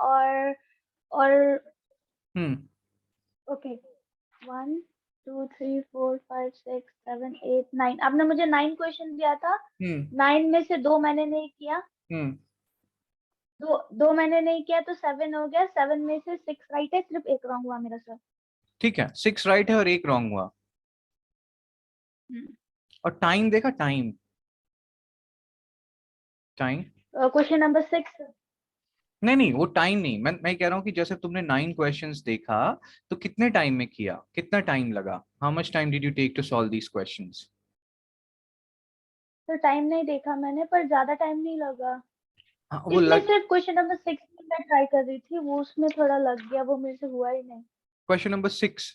और ओके 1 2 3 4 5 6 7 8 9, आपने मुझे 9 क्वेश्चन दिया था। 9 में से 2 मैंने नहीं किया, दो मैंने नहीं किया, तो 7 हो गया। 7 में से 6 राइट है, सिर्फ एक रॉन्ग हुआ मेरा सर। ठीक है, 6 राइट है और एक रॉन्ग हुआ। और टाइम देखा, टाइम टाइम क्वेश्चन नंबर 6। नहीं नहीं, वो टाइम नहीं, मैं कह रहा हूँ कि जैसे तुमने 9 क्वेश्चंस देखा तो कितने टाइम में किया, कितना टाइम लगा, how much time did you take to solve these questions? तो टाइम नहीं देखा मैंने, पर ज्यादा टाइम नहीं लगा। हाँ वो इसमें लग सिर्फ क्वेश्चन नंबर 6 में मैं ट्राई कर रही थी, वो उसमें थोड़ा लग गया, वो मेरे से हुआ ही नहीं। क्वेश्चन नंबर 6,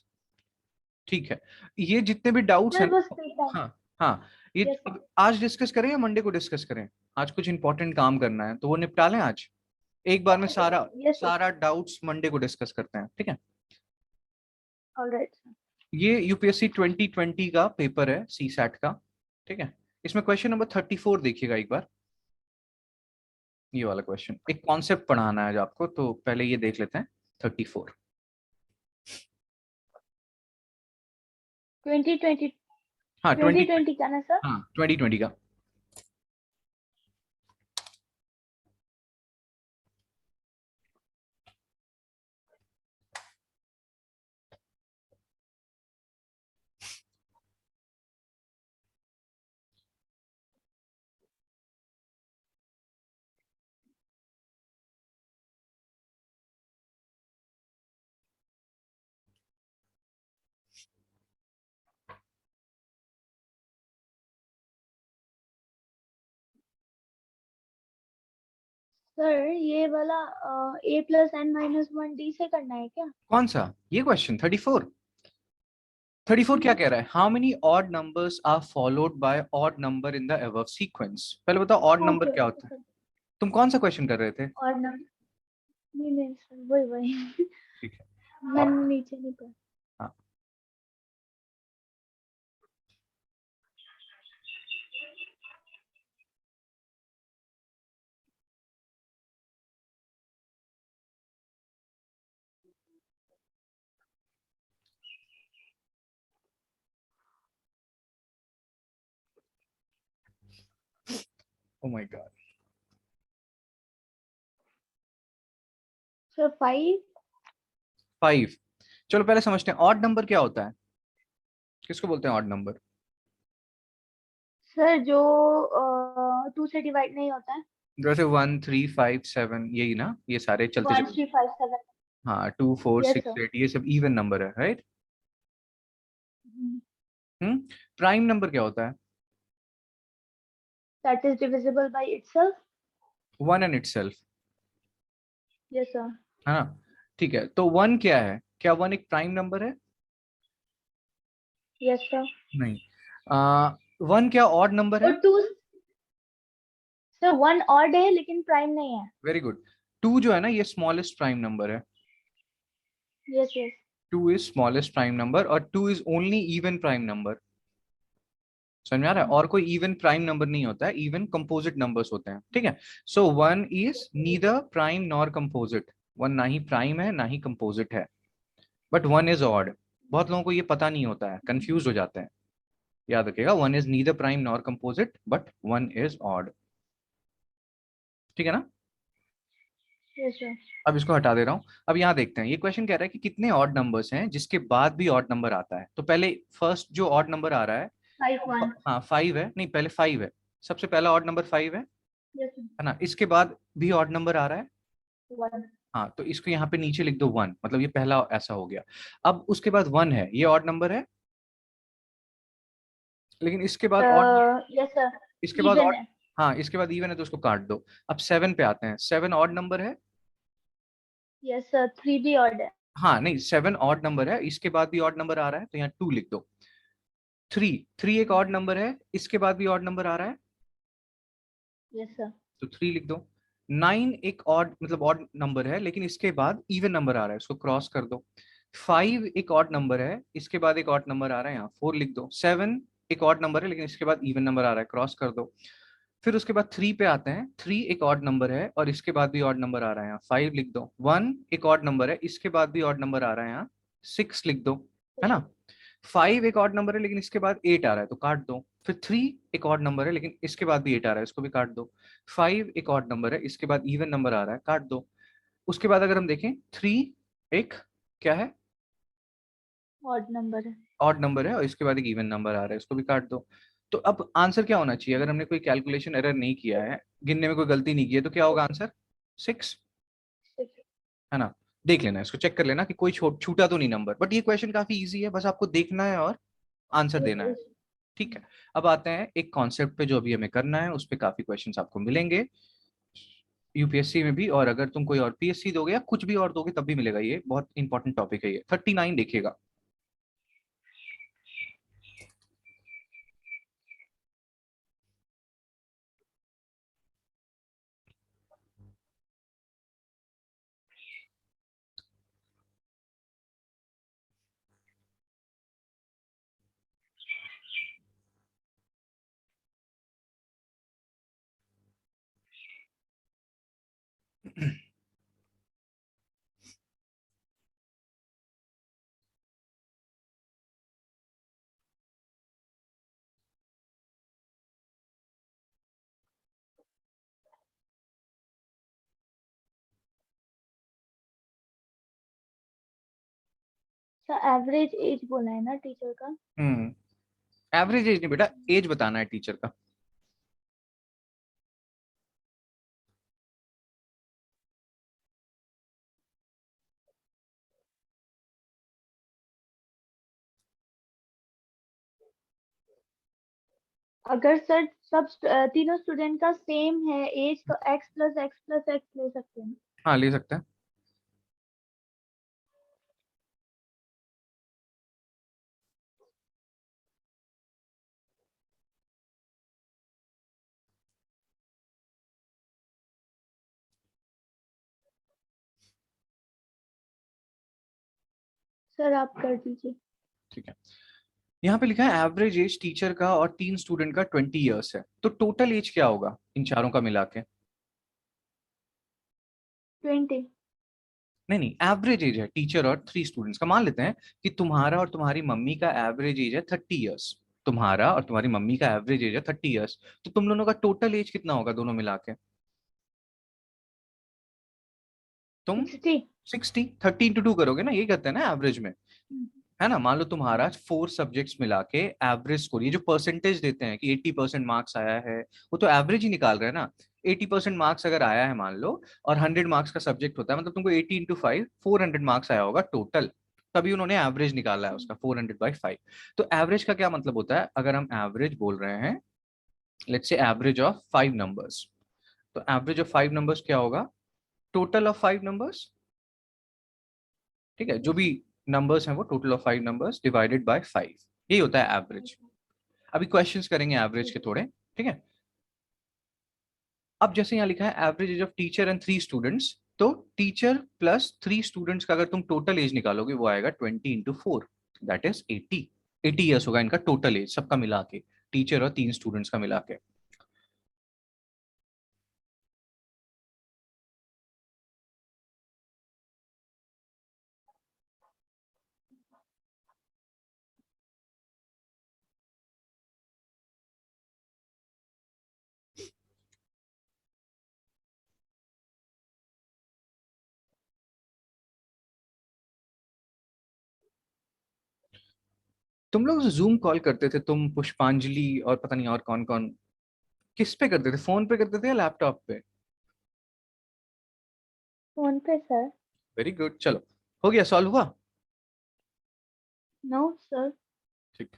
ठीक है। ये जितने भी डाउट्स हैं, सर वो स्पीड है। हाँ हाँ, ये यस सर। अब आज डिस्कस करें या मंडे को डिस्कस करें? आज कुछ इंपॉर्टेंट काम करना है तो वो निपटा लें आज, एक बार में सारा यस सर। सारा डाउट्स मंडे को डिस्कस करते हैं, ठीक है? ऑलराइट। ये यूपीएससी 2020 का पेपर है, सी सैट का, ठीक है। इसमें क्वेश्चन नंबर 34 देखिएगा एक बार। ये वाला क्वेश्चन, एक कॉन्सेप्ट पढ़ाना है जो आपको, तो पहले ये देख लेते हैं 34। 2020। हाँ 20, 2020 का ना सर? हाँ 2020 का। सर ये वाला a+n-1 d से करना है क्या? कौन सा ये क्वेश्चन 34? 34 क्या कह रहा है? How many odd numbers are followed by odd number in the above sequence? पहले बताओ ऑड नंबर ओके क्या ओके होता है। सर। तुम कौन सा क्वेश्चन कर रहे थे? और ना, नहीं नहीं सर, वही वही। ठीक है। मैंने और नीचे नहीं पढ़ा। हाँ, ओ माय गॉड। सर 5। 5, चलो पहले समझते हैं ऑड नंबर क्या होता है, किसको बोलते हैं ऑड नंबर? सर जो 2 से डिवाइड नहीं होता है। जैसे 1 3 5 7, यही ना, ये सारे चलते 1 चलते। 3 5 7। हाँ 2 4 यस 6 सर। 8, ये सब इवन नंबर है, राइट? हम्म। प्राइम नंबर क्या होता है? That is divisible by itself. One and itself, yes sir. है ना? ठीक है, तो वन क्या है, क्या वन एक प्राइम नंबर है? Yes sir. नहीं। वन क्या ऑड नंबर और है? 2। सर 1 ऑड है लेकिन प्राइम नहीं है। Very good. टू जो है ना, ये स्मॉलेस्ट प्राइम नंबर है। Yes yes. Two is smallest prime number और two is only even prime number. समझ में आ रहा है? और कोई इवन प्राइम नंबर नहीं होता है, इवन कंपोजिट नंबर्स होते हैं, ठीक है। So one is neither prime nor composite. One ना ही प्राइम है ना ही कंपोजिट है, बट वन इज ऑड। बहुत लोगों को ये पता नहीं होता है, कंफ्यूज हो जाते हैं। याद रखिएगा, one is neither prime nor composite but one is odd, ठीक है ना? Yes sir. अब इसको हटा दे रहा हूं। अब यहाँ देखते हैं, ये क्वेश्चन कह रहा है कि कितने ऑड नंबर्स हैं जिसके बाद भी ऑड नंबर आता है। तो पहले फर्स्ट जो ऑड नंबर आ रहा है, 5 1। हाँ 5 है, नहीं पहले 5 है, सबसे पहला ऑड नंबर 5 यस है ना? इसके बाद भी ऑड नंबर आ रहा है, 1। हाँ, तो इसको यहाँ पे नीचे लिख दो 1, मतलब ये पहला ऐसा हो गया। अब उसके बाद 1 है, ये ऑड नंबर है, लेकिन इसके बाद ऑड, यस सर। इसके बाद इवन ऑड, है। हाँ इसके बाद इवन है तो उसको काट दो। अब 7 पे आते हैं, 7 ऑड नंबर है। यस सर 3 भी ऑड है। हाँ नहीं, 7 ऑड नंबर है, इसके बाद भी ऑड नंबर आ रहा है तो यहाँ 2 लिख दो। 3, 3 एक ऑड नंबर है, इसके बाद भी ऑड नंबर आ रहा है यस सर। तो 3 लिख दो। 9 एक ऑड मतलब ऑड नंबर है, लेकिन इसके बाद इवन नंबर आ रहा है, उसको क्रॉस कर दो। 5 एक ऑड नंबर है, इसके बाद एक ऑड नंबर आ रहा है, यहाँ 4 लिख दो। 7 एक ऑड नंबर है, लेकिन इसके बाद इवन नंबर आ रहा है, क्रॉस कर दो। फिर उसके बाद 3 पे आते हैं। 3 एक ऑड नंबर है और इसके बाद भी ऑड नंबर आ रहा है यहाँ, 5 लिख दो। 1 एक ऑड नंबर है, इसके बाद भी ऑड नंबर आ रहा है यहाँ, 6 लिख दो, है ना। 5 एक ऑड नंबर है लेकिन इसके बाद 8 आ रहा है तो काट दो। फिर 3 एक ऑड नंबर है लेकिन इसके बाद भी 8 आ रहा है, इसको भी काट दो। 5 एक ऑड नंबर है, इसके बाद इवन नंबर आ रहा है, काट दो। उसके बाद अगर हम देखें 3 एक क्या है, ऑड नंबर है। ऑड नंबर है और इसके बाद एक इवन नंबर आ रहा है, इसको भी काट दो। तो अब आंसर क्या होना चाहिए? अगर हमने कोई कैलकुलेशन एरर नहीं किया है, गिनने में कोई गलती नहीं की है, तो क्या होगा आंसर? 6, है ना। देख लेना, इसको चेक कर लेना कि कोई छूटा तो नहीं नंबर। बट ये क्वेश्चन काफी इजी है, बस आपको देखना है और आंसर देना है। ठीक है, अब आते हैं एक कॉन्सेप्ट पे जो अभी हमें करना है, उस पे काफी क्वेश्चंस आपको मिलेंगे यूपीएससी में भी, और अगर तुम कोई और पीएससी दोगे या कुछ भी और दोगे तब भी मिलेगा। ये बहुत इंपॉर्टेंट टॉपिक है ये। 39 देखिएगा। अच्छा, एवरेज एज बोला है ना टीचर का? एवरेज एज नहीं बेटा, एज बताना है टीचर का। अगर सर सब तीनों स्टूडेंट का सेम है एज, तो x plus x plus x ले सकते हैं। हाँ ले सकते हैं। सर आप कर दीजिए। ठीक है, यहाँ पे लिखा है एवरेज एज टीचर का और 3 स्टूडेंट का 20 ईयर्स है, तो टोटल एज क्या होगा इन चारों का मिला के? 20। नहीं नहीं, एवरेज एज है टीचर और 3 स्टूडेंट्स का। मान लेते हैं कि तुम्हारा और तुम्हारी मम्मी का एवरेज एज है 30 ईयर्स। तुम्हारा और तुम्हारी मम्मी का एवरेज एज है 30 ईयर्स, तो तुम दोनों का टोटल एज कितना होगा दोनों मिला के? तुम 60। 60, 30 × 2 करोगे ना, यही कहते हैं ना एवरेज में, है ना। मान लो तुम्हारा 4 सब्जेक्ट्स मिला के एवरेज स्कोर, ये जो परसेंटेज देते हैं कि 80% मार्क्स आया है, वो तो एवरेज ही निकाल रहे हैं ना। 80% मार्क्स अगर आया है मान लो, और 100 मार्क्स का सब्जेक्ट होता है, मतलब तुमको 80 × 5 400 मार्क्स आया होगा टोटल, तभी उन्होंने एवरेज निकाला है उसका 400/5। तो एवरेज का क्या मतलब होता है? अगर हम एवरेज बोल रहे हैं, let's say average of 5 numbers, तो एवरेज ऑफ 5 नंबर्स क्या होगा? Total of 5 numbers. ठीक है, जो भी नंबर्स हैं वो total of 5 numbers divided by 5, यही होता है एवरेज। अभी क्वेश्चंस करेंगे एवरेज के थोड़े, ठीक है। अब जैसे यहाँ लिखा है average age of teacher and 3 students, तो टीचर प्लस 3 स्टूडेंट्स का अगर तुम टोटल एज निकालोगे वो आएगा 20 × 4, दैट इज 80 ईयर्स होगा इनका टोटल एज, सबका मिला के, टीचर और 3 स्टूडेंट्स का मिला के। तुम लोग जूम कॉल करते थे, तुम, पुष्पांजलि और पता नहीं और कौन कौन, किस पे करते थे? फोन पे करते थे या लैपटॉप पे? फोन पे सर। वेरी गुड, चलो हो गया, सॉल्व हुआ। No sir. ठीक।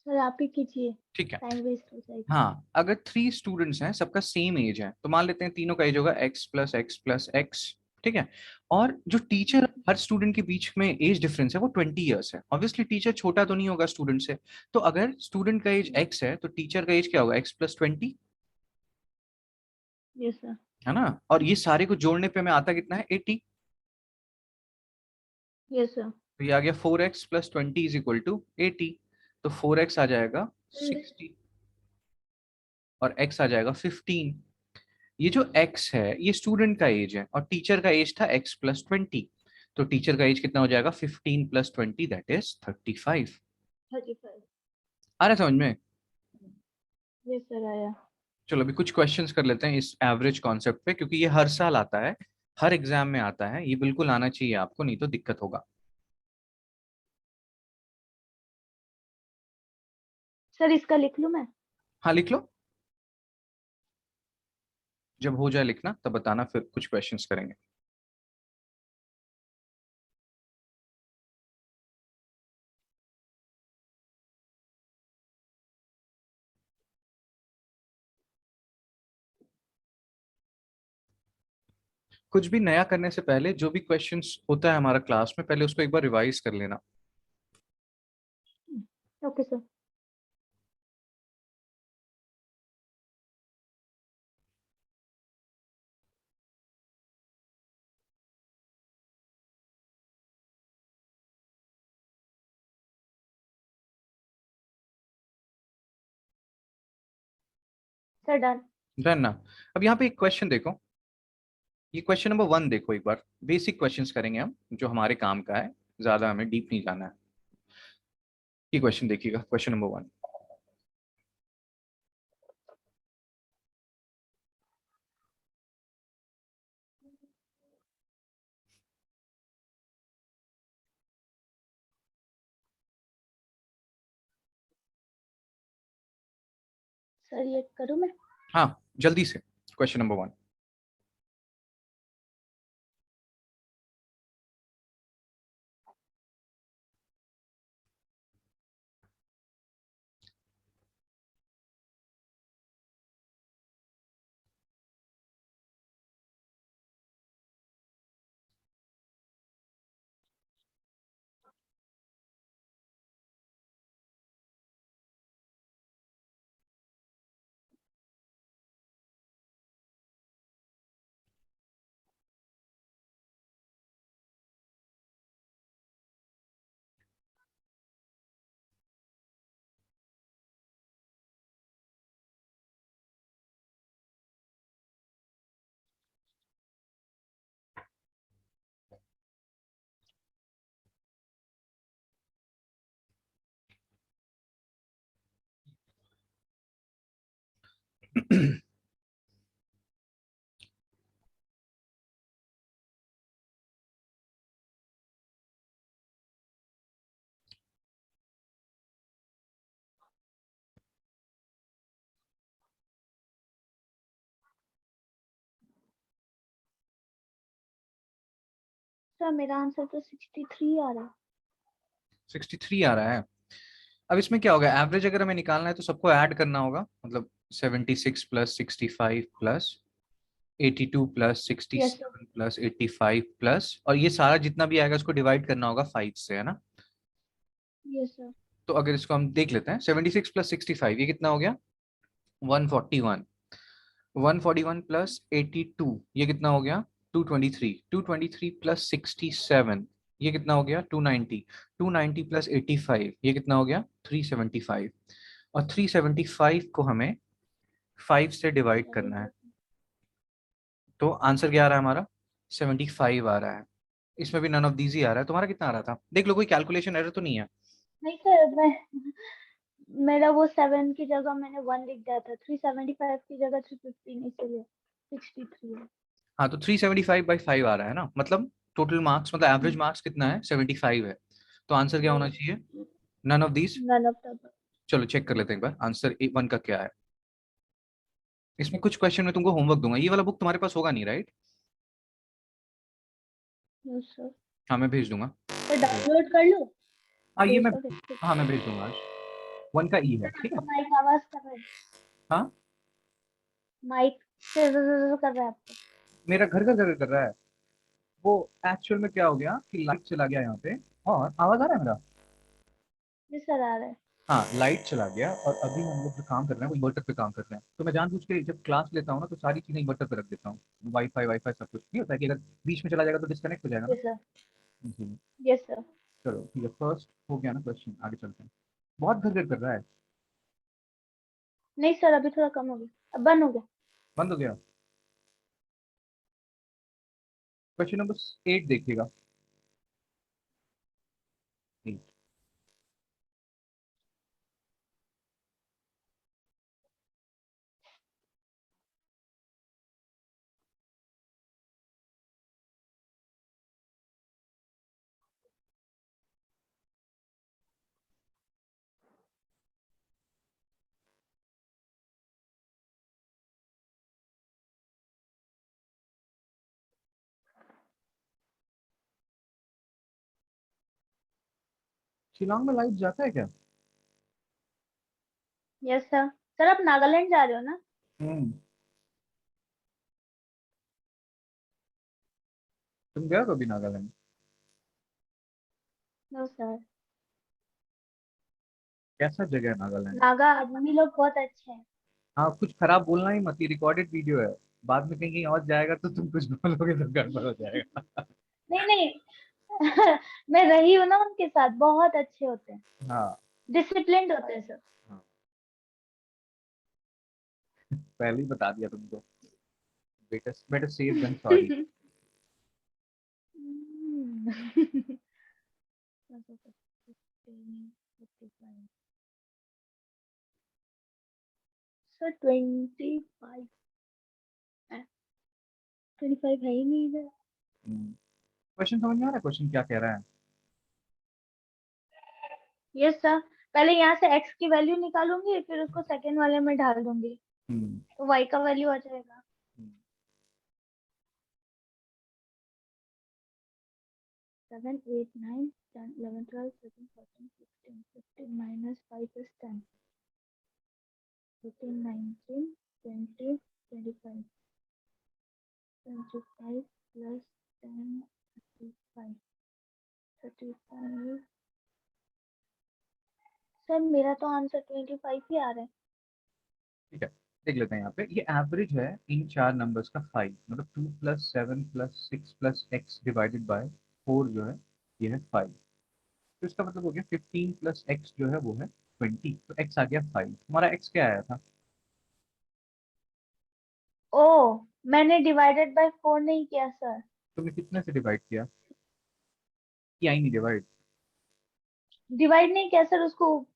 सर आप ही कीजिए, ठीक है, टाइम वेस्ट हो जाएगा। हाँ अगर 3 स्टूडेंट्स हैं, सबका सेम एज है, तो मान लेते हैं तीनों का एज होगा x + x + x। ठीक है, और जो टीचर हर स्टूडेंट के बीच में एज डिफरेंस है वो 20 ईयर्स है। ऑब्वियसली टीचर छोटा तो नहीं होगा स्टूडेंट से, तो अगर स्टूडेंट का एज x है तो टीचर का एज क्या होगा? x + 20। Yes sir. है ना, और ये सारे को जोड़ने पे हमें आता कितना है 80। Yes sir. तो ये आ गया 4x plus 20 is equal to 80। तो 4x आ जाएगा 60 और x आ जाएगा 15। ये जो x है ये स्टूडेंट का एज है और टीचर का एज था x प्लस 20। तो टीचर का एज कितना हो जाएगा 15 प्लस 20 दैट इज 35। 35। आ रहा है समझ में? यस सर आया। चलो अभी कुछ क्वेश्चंस कर लेते हैं इस एवरेज कॉन्सेप्ट पे, क्योंकि ये हर साल आता है, हर एग्जाम में आता है, ये बिल्कुल आना चाहिए आपको, नहीं तो दिक्कत होगा। सर इसका लिख लूं मैं? हाँ लिख लो, जब हो जाए लिखना तब बताना, फिर कुछ क्वेश्चंस करेंगे। कुछ भी नया करने से पहले जो भी क्वेश्चंस होता है हमारा क्लास में, पहले उसको एक बार रिवाइज कर लेना। Okay sir. Sir done. Done ना? अब यहाँ पे एक क्वेश्चन देखो, ये क्वेश्चन नंबर 1 देखो एक बार। बेसिक क्वेश्चंस करेंगे हम जो हमारे काम का है, ज्यादा हमें डीप नहीं जाना है। ये क्वेश्चन देखिएगा, क्वेश्चन नंबर 1। सर ये करूं मैं? हाँ जल्दी से, क्वेश्चन नंबर 1। सर मेरा आंसर तो 63 आ रहा है। 63 आ रहा है। अब इसमें क्या होगा, एवरेज अगर हमें निकालना है तो सबको ऐड करना होगा, मतलब 76 plus 65 plus 82 plus yes sir. 67 plus 85 plus, और ये सारा जितना भी आएगा उसको डिवाइड करना होगा 5 से, है ना? Yes sir. तो अगर इसको हम देख लेते हैं, 76 प्लस 65 ये कितना हो गया 141। 141 प्लस 82 ये कितना हो गया 223। 223 प्लस 67 ये कितना हो गया 290। 290 प्लस 85 ये कितना हो गया 375। और 375 को हमें 5 से डिवाइड करना है। तो आंसर क्या आ रहा है हमारा 75 आ रहा है। इसमें भी नन ऑफ दीज ही आ रहा है। तुम्हारा कितना आ रहा था देख लो, कोई कैलकुलेशन एरर तो नहीं है? नहीं सर मैं मेरा वो 7 की जगह मैंने 1 लिख दिया था, 375 की जगह 315, इसलिए 63 है। हाँ तो 375/5 आ रहा है ना, मतलब टोटल मार्क्स, मतलब एवरेज हम्म। मार्क्स कितना है 75 है। तो आंसर क्या होना चाहिए none of these. None of the. चलो चेक कर लेते हैं एक बार आंसर 1 का क्या है। इसमें कुछ क्वेश्चन में तुमको होमवर्क दूंगा, ये वाला बुक तुम्हारे पास होगा नहीं राइट? Yes sir. हाँ मैं भेज दूंगा। तो डाउनलोड कर लो। हाँ ये भेज मैं, दोगे? ठीक हाँ मैं भेज दूंगा आज। 1 का ई है है। ठीक है। आपका माइक आवाज कर रहा है। हाँ माइक कर रहा है आपका। मेरा घर का जगह कर रहा है। वो एक्चुअल में क्या हो गया कि लाइट चला गया यहाँ पे, और आवाज आ रहा है मेरा? जी सर आ रहा है। हाँ लाइट चला गया और अभी हम लोग जो काम कर रहे हैं वो इन्वर्टर पे काम कर रहे हैं, तो मैं जानबूझ के जब क्लास लेता हूँ ना तो सारी चीजें इन्वर्टर पे रख देता हूँ। वाईफाई वाईफाई सब कुछ, नहीं होता है कि अगर बीच में चला जाएगा तो डिस्कनेक्ट हो जाएगा ना। Yes sir. जी। Yes sir. चलो ठीक है, फर्स्ट हो गया ना क्वेश्चन, आगे चलते हैं। बहुत घर घर कर रहा है। नहीं सर, अभी थोड़ा कम हो गया, अब बंद हो गया। बंद हो गया। क्वेश्चन नंबर 8 देखिएगा। 8। शिलोंग में लाइट जाता है क्या? Yes sir. सर आप नागालैंड जा रहे हो ना? हम्म। तुम गए हो कभी नागालैंड? No sir. कैसा जगह है नागालैंड? नागा आदमी लोग बहुत अच्छे हैं। हाँ कुछ खराब बोलना ही मत, ये रिकॉर्डेड वीडियो है। बाद में कहीं और जाएगा तो तुम कुछ बोलोगे तो गड़बड़ हो जाएगा। नहीं नहीं। मैं रही हूँ ना उनके साथ, बहुत अच्छे होते हैं, हाँ। डिसिप्लिन्ड होते हैं सर। हाँ पहले ही बता दिया तुमको। Better better safe than sorry. Sir 25 है, 25 है ही नहीं इधर। क्वेश्चन समझ में आ रहा है, क्वेश्चन क्या कह रहा है? Yes sir. पहले यहाँ से x की वैल्यू निकालूंगी, फिर उसको सेकंड वाले में डाल दूंगी, हम्म। तो y का वैल्यू आ जाएगा। हम्म। 7 8 9 10 11 12 13 14 16 15 minus 5 is 10, 18 19 20 25, 25 plus 10 35, 35। सर मेरा तो आंसर 25 ही आ रहा है। ठीक है, देख लेते हैं यहाँ पे। ये एवरेज है इन चार नंबर्स का 5, मतलब 2 + 7 + 6 + x डिवाइडेड बाय 4 जो है ये है 5। तो इसका मतलब हो गया 15 + x जो है वो है 20, तो x आ गया 5। हमारा x क्या आया था? ओ, मैंने डिवाइडेड बाय 4 नहीं किया सर। तुमने कितने से डिवाइड किया? किया ही नहीं डिवाइड। डिवाइड नहीं किया सर, उसको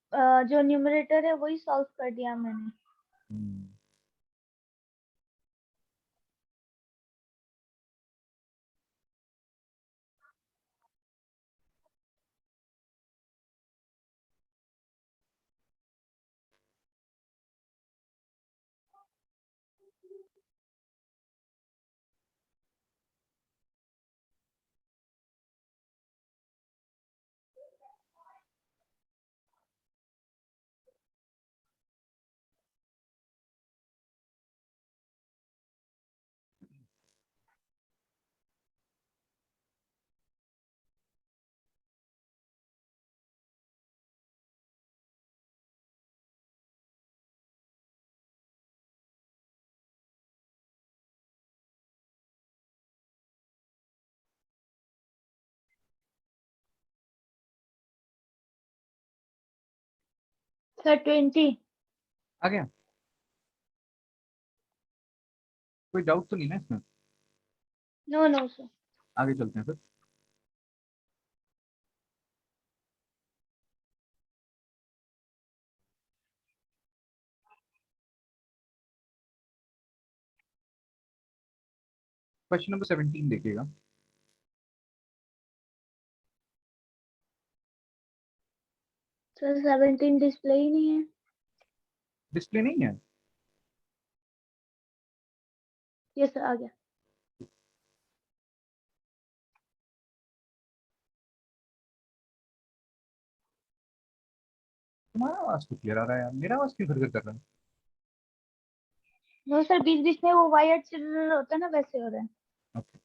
जो न्यूमरेटर है वही सॉल्व कर दिया मैंने। हम्म। सर 20। आ गया? कोई डाउट तो नहीं ना इसमें? No no sir. आगे चलते हैं फिर। क्वेश्चन नंबर 17 देखिएगा। सर 17 डिस्प्ले ही नहीं है। डिस्प्ले नहीं है? ये सर आ गया। तुम्हारा आवाज तो क्लियर आ रहा है यार, मेरा आवाज क्यों घर घर कर रहा है? नो सर, बीच बीच में वो वायर चिर होता है ना, वैसे हो रहा है। ओके।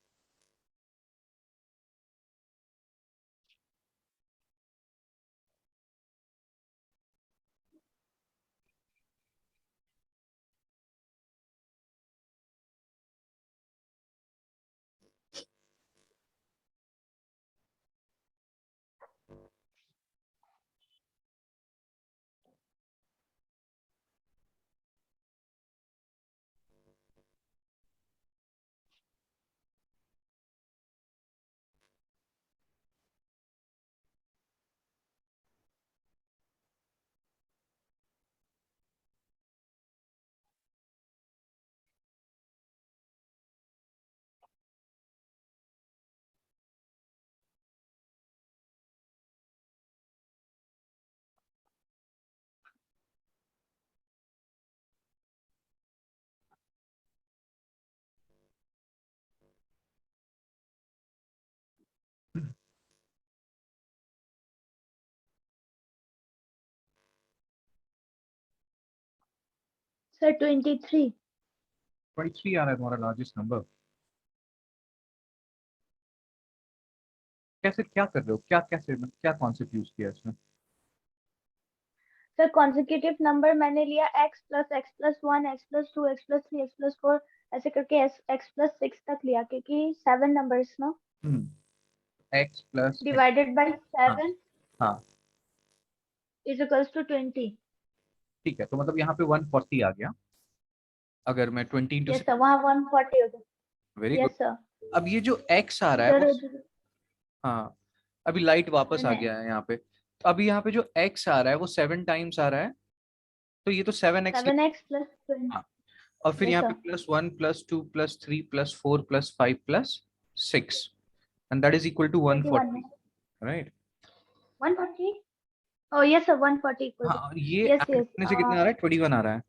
सर 23। 23 आ रहा है तुम्हारा लार्जेस्ट नंबर। कैसे, क्या कर रहे हो, क्या कैसे, क्या कॉन्सेप्ट यूज किया इसमें? सर कॉन्जिक्यूटिव नंबर मैंने लिया x plus x plus one, x plus two, x plus three, x plus four, ऐसे करके एक्स प्लस सिक्स तक लिया, क्योंकि 7 नंबर्स ना, x plus x। Divided by हाँ 7 हाँ इज इक्वल्स टू 20। ठीक है, तो मतलब यहाँ पे 140 आ गया। अगर मैं 20 इंटू, यस सर, वहाँ 140 हो वेरी गया। गुड। Yes sir. अब ये जो x आ रहा है वो, इधर हाँ, अभी लाइट वापस आ नहीं। गया है यहाँ पे। तो अभी यहाँ पे जो x आ रहा है वो 7 टाइम्स आ रहा है, तो ये तो 7x। 7x plus 20। हाँ, और फिर यस यहाँ पे sir. +1 +2 +3 +4 +5 +6, and that is equal to 21 में 140, right? 140। Oh yes sir, 140 equal हाँ, टू। और ये यस ऐड यस करने से कितना आ रहा है? 21 आ रहा है।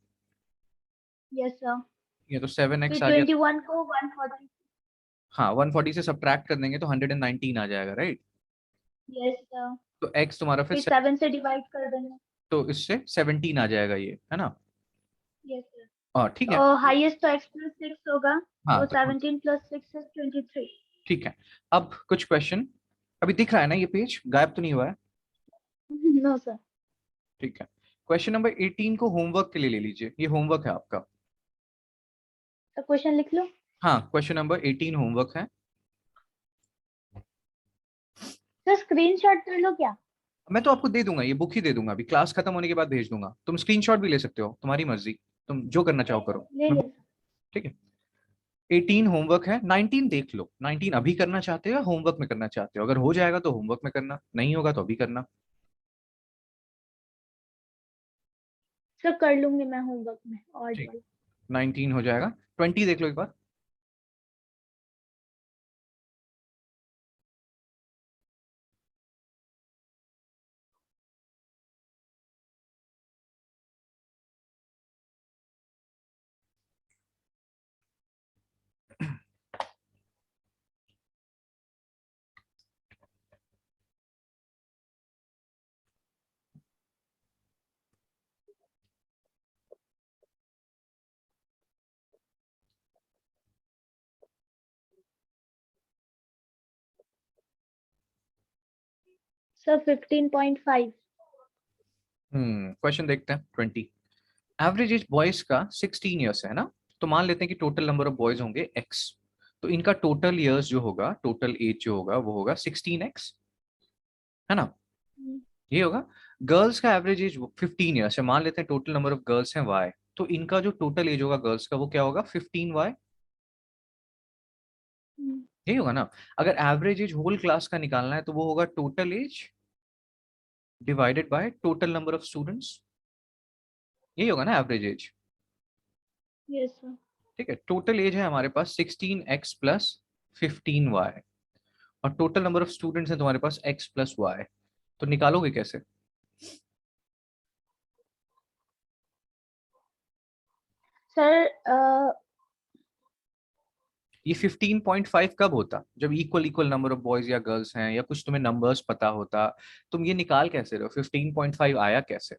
Yes sir. ये तो 7x फिर आ गया। 21 को 140। हाँ, 140 से सब्ट्रैक्ट कर देंगे तो 119 आ जाएगा, राइट? Yes sir. तो x तुम्हारा फिर फिर 7 से डिवाइड कर देंगे। तो इससे 17 आ जाएगा, ये है ना? Yes sir. हाँ ठीक है। और हाईएस्ट तो x प्लस 6 होगा, हाँ तो तो 17 प्लस 6 इज 23। ठीक है। अब कुछ क्वेश्चन, अभी दिख रहा है ना ये पेज, गायब तो नहीं हुआ है? No sir. ठीक है। क्वेश्चन नंबर 18 को होमवर्क के लिए ले लीजिए, ये होमवर्क है आपका। तो क्वेश्चन लिख लो। हाँ, क्वेश्चन नंबर 18 होमवर्क है। सर स्क्रीनशॉट कर लो क्या? मैं तो आपको दे दूंगा, ये बुक ही दे दूंगा, अभी क्लास खत्म होने के बाद भेज दूंगा। तुम स्क्रीनशॉट भी ले सकते हो, तुम्हारी मर्जी, तुम जो करना चाहो करो। ले मैं, लिया। ठीक है। 18 होमवर्क है, 19 देख लो। 19 अभी करना चाहते हो या होमवर्क में करना चाहते हो? अगर हो जाएगा तो होमवर्क में करना, नहीं होगा तो अभी करना। सर कर लूंगी मैं होमवर्क में और ठीक, वाला। 19 हो जाएगा। 20 देख लो एक बार। सर 15.5। क्वेश्चन देखते हैं। 20, एवरेज एज बॉयज का 16 ईयर्स है ना, तो मान लेते हैं कि टोटल नंबर ऑफ बॉयज होंगे x, तो इनका टोटल ईयर्स जो होगा, टोटल एज जो होगा वो होगा 16x, है ना? ये होगा। गर्ल्स का एवरेज एज 15 ईयर्स है, मान लेते हैं टोटल नंबर ऑफ गर्ल्स हैं y, तो इनका जो टोटल एज होगा गर्ल्स का वो क्या होगा? 15y। यही होगा ना? अगर एवरेज एज होल क्लास का निकालना है तो वो होगा total age divided by total number of students. यही होगा ना एवरेज एज। Yes sir. ठीक है, टोटल एज है हमारे पास 16x प्लस 15y, और टोटल नंबर ऑफ स्टूडेंट्स हैं तुम्हारे पास x प्लस वाई। तो निकालोगे कैसे? सर ये 15.5 कब होता? जब equal equal number of boys या गर्ल्स हैं, या कुछ तुम्हें नंबर्स पता होता। तुम ये निकाल कैसे रहे हो? 15.5 आया कैसे?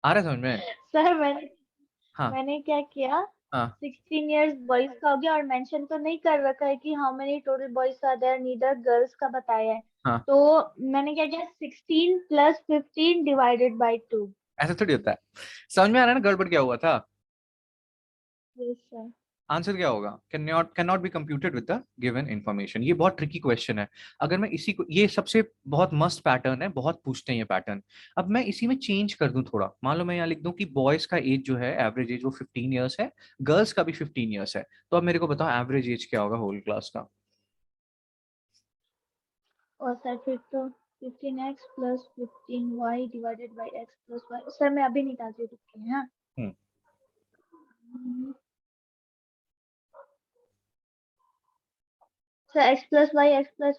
आ रहा है समझ में? सर मैंने हाँ मैंने क्या किया, हाँ 16 इयर्स बॉयज का हो गया, और मेंशन तो नहीं कर रखा है कि how many total boys are there, neither girls का बताया है। हाँ, तो मैंने क्या किया, 16 प्लस 15 डिवाइडेड बाई 2। ऐसा थोड़ी होता है। समझ में आ रहा है ना गड़बड़ क्या हुआ था? Yes sir. आंसर क्या होगा? Can not be computed with the given information. ये बहुत ट्रिकी क्वेश्चन है। अगर मैं इसी को, ये सबसे बहुत मस्त पैटर्न है, बहुत पूछते हैं ये पैटर्न। अब मैं इसी में चेंज कर दूं थोड़ा, मान लो मैं यहाँ लिख दूं कि बॉयज का एज जो है, एवरेज एज वो 15 ईयर्स है, गर्ल्स का भी 15 ईयर्स है। तो अब मेरे को बताओ एवरेज एज क्या होगा होल क्लास का? और सर फिर तो 15x plus 15y divided by x plus y. Sir मैं अभी निकालती हूँ, रुकिए हाँ। Hmm sir x plus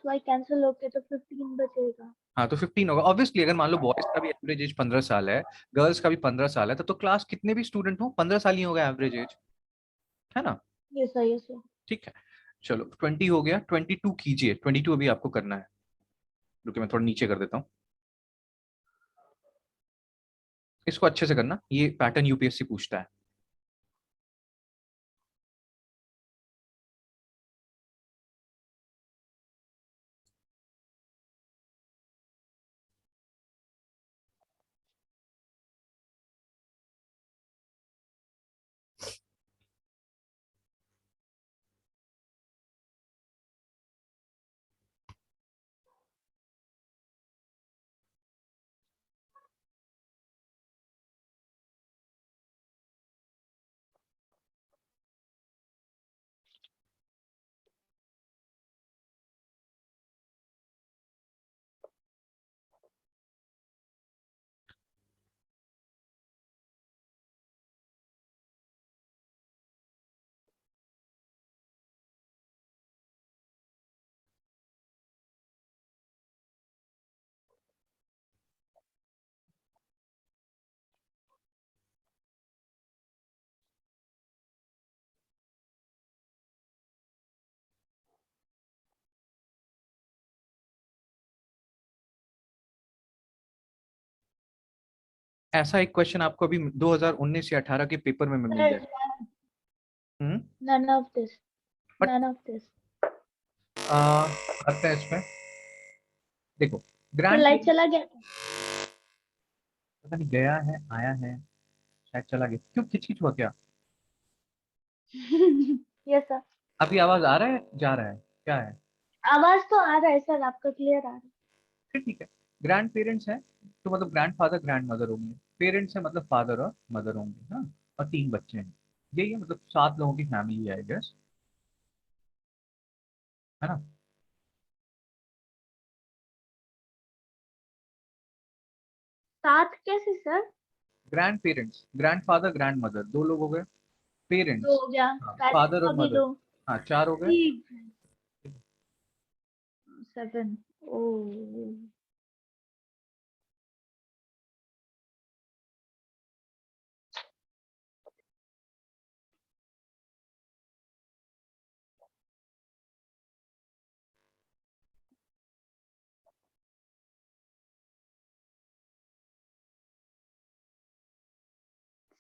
y cancel होके तो 15 बचेगा। हाँ, तो 15 होगा ऑब्वियसली। अगर मान लो बॉयज का भी एवरेज एज 15 साल है, गर्ल्स का भी 15 साल है, तो क्लास कितने भी स्टूडेंट हो 15 साल ही होगा एवरेज एज, है ना? ये सर ये सर। ठीक है, चलो 20 हो गया। 22 कीजिए, 22 अभी आपको करना है। रुकिए मैं थोड़ा नीचे कर देता हूँ। इसको अच्छे से करना, ये पैटर्न यूपीएससी पूछता है। ऐसा एक क्वेश्चन आपको अभी 2019 या 18 के पेपर में मिल जाए। हम्म। None of this. But None of this. करते हैं इसमें, देखो तो ग्रैंड लाइट चला गया था। पता नहीं गया है आया है, शायद चला गया, क्यों खिच खिच हुआ क्या? Yes sir. अभी आवाज आ रहा है जा रहा है क्या है? आवाज तो आ रहा है सर, आपका क्लियर आ रहा है। फिर ठीक है। ग्रैंड पेरेंट्स हैं तो मतलब ग्रैंड फादर ग्रैंड मदर होंगे, पेरेंट्स है मतलब फादर और मदर होंगे, हाँ। और 3 बच्चे हैं, यही है, मतलब 7 लोगों की फैमिली है आई गेस, है ना। 7 कैसे sir? Grand parents, grand father grand mother 2 लोग हो गए, 2 पेरेंट्स, हो गया, हाँ पेरेंट्स फादर का और भी मदर, 2। हाँ 4 हो गए। ठीक है। 7। ओ।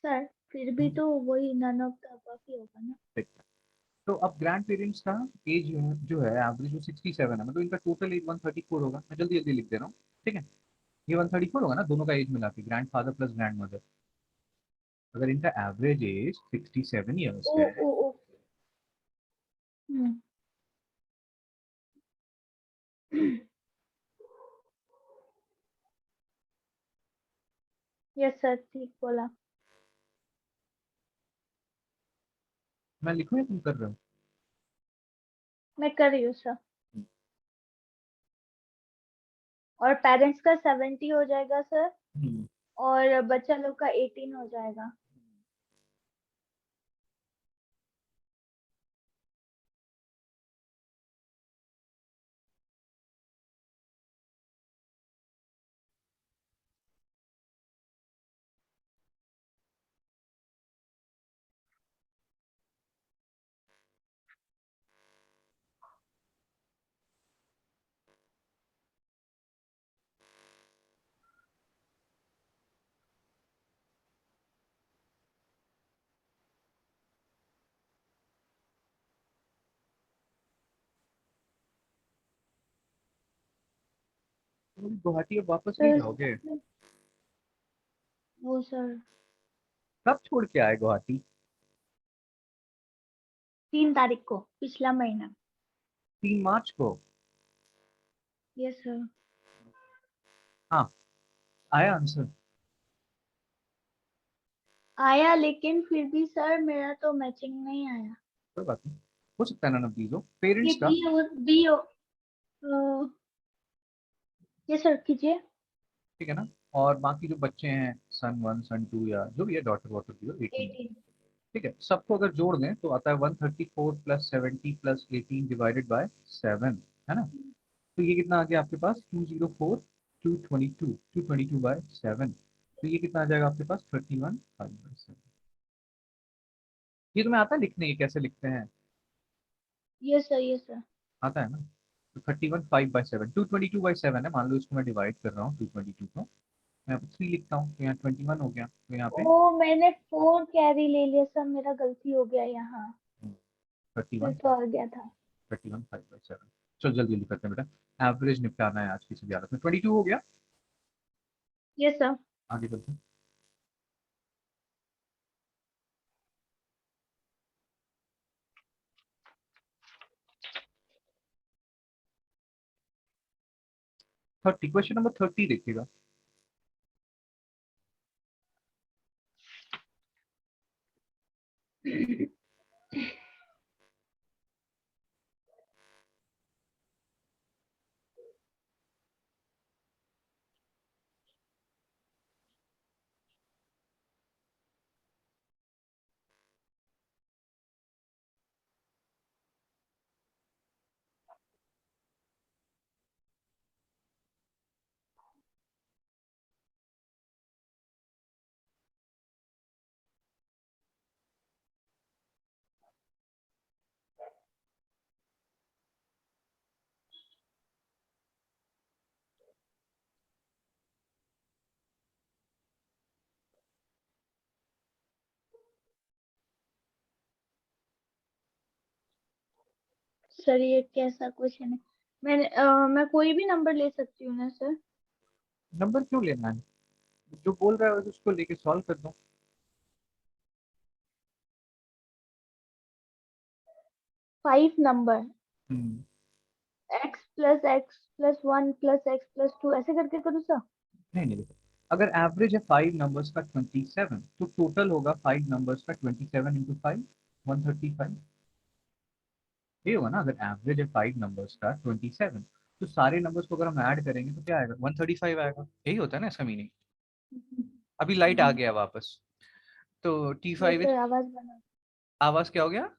सर फिर भी तो वही नन ऑफ द अबव ही होगा ना। ठीक है। तो अब ग्रैंड पेरेंट्स का एज जो है एवरेज वो 67 है, मतलब इनका टोटल एज 134 होगा, मैं जल्दी जल्दी लिख दे रहा हूँ, ठीक है। ये 134 होगा ना दोनों का एज मिला के, grand father plus grand mother. अगर इनका एवरेज एज 67 ईयर्स ओ है, ओ ओ। हम्म। यस सर, ठीक बोला। मैं लिखूँ या तुम कर रहे हो? मैं कर रही हूँ सर। और पेरेंट्स का 70 हो जाएगा सर, हम्म। और बच्चा लोग का 18 हो जाएगा। तुम गुवाहाटी अब वापस नहीं सर जाओगे? वो सर कब छोड़ के आए गुवाहाटी? 3 तारीख को, पिछला महीना। 3 मार्च को? Yes sir. हाँ, आया आंसर। आया, लेकिन फिर भी सर मेरा तो मैचिंग नहीं आया। कोई बात नहीं, हो सकता है ना नतीजों पेरेंट्स ये का। B O. ये सर कीजिए। ठीक है ना। और बाकी जो बच्चे हैं सन 1 सन 2 या जो भी है डॉटर वॉटर भी हो 18, 18। ठीक है, सबको अगर जोड़ दें तो आता है 134 प्लस 70 प्लस 18 डिवाइडेड बाय 7, है ना। तो ये कितना आ गया आपके पास 204, 222, 222 बाय 7, तो ये कितना आ जाएगा आपके पास 31 5 बाय 7। ये तुम्हें आता है लिखने, ये कैसे लिखते हैं? Yes sir, yes sir. आता है ना। तो 31 5 बाय 7, 222 बाय 7 है, मान लो इसको मैं डिवाइड कर रहा हूँ 222 को, यहाँ पे 3 लिखता हूँ तो यहाँ 21 हो गया, तो यहाँ पे ओ मैंने 4 कैरी ले लिया सर, मेरा गलती हो गया यहाँ, फिर 31 तो आ गया था। 31/5/7। चलो जल्दी जल्दी करते हैं बेटा, एवरेज निपटाना है आज किसी भी हालत में। 22 हो गया, यस सर। आगे बढ़ते हैं। 30, क्वेश्चन नंबर 30 देखिएगा। सर ये कैसा क्वेश्चन है? मैं कोई भी नंबर ले सकती हूँ ना सर? नंबर क्यों लेना है, जो बोल रहा है उसको लेके सॉल्व कर दो। 5 नंबर, हम्म, x+x+1+x+2 ऐसे करके करूँ सर? नहीं नहीं देखो, अगर एवरेज है 5 नंबर्स का 27, तो टोटल होगा 5 नंबर्स का 27 इंटू 5, 135। ये होगा ना, अगर एवरेज है 5 नंबर्स का 27, तो सारे नंबर्स को अगर हम ऐड करेंगे तो क्या आएगा, 135 आएगा। यही होता है ना इसका मीनिंग। अभी लाइट आ गया वापस, तो ये T5 सर आवाज बना। आवाज क्या हो गया?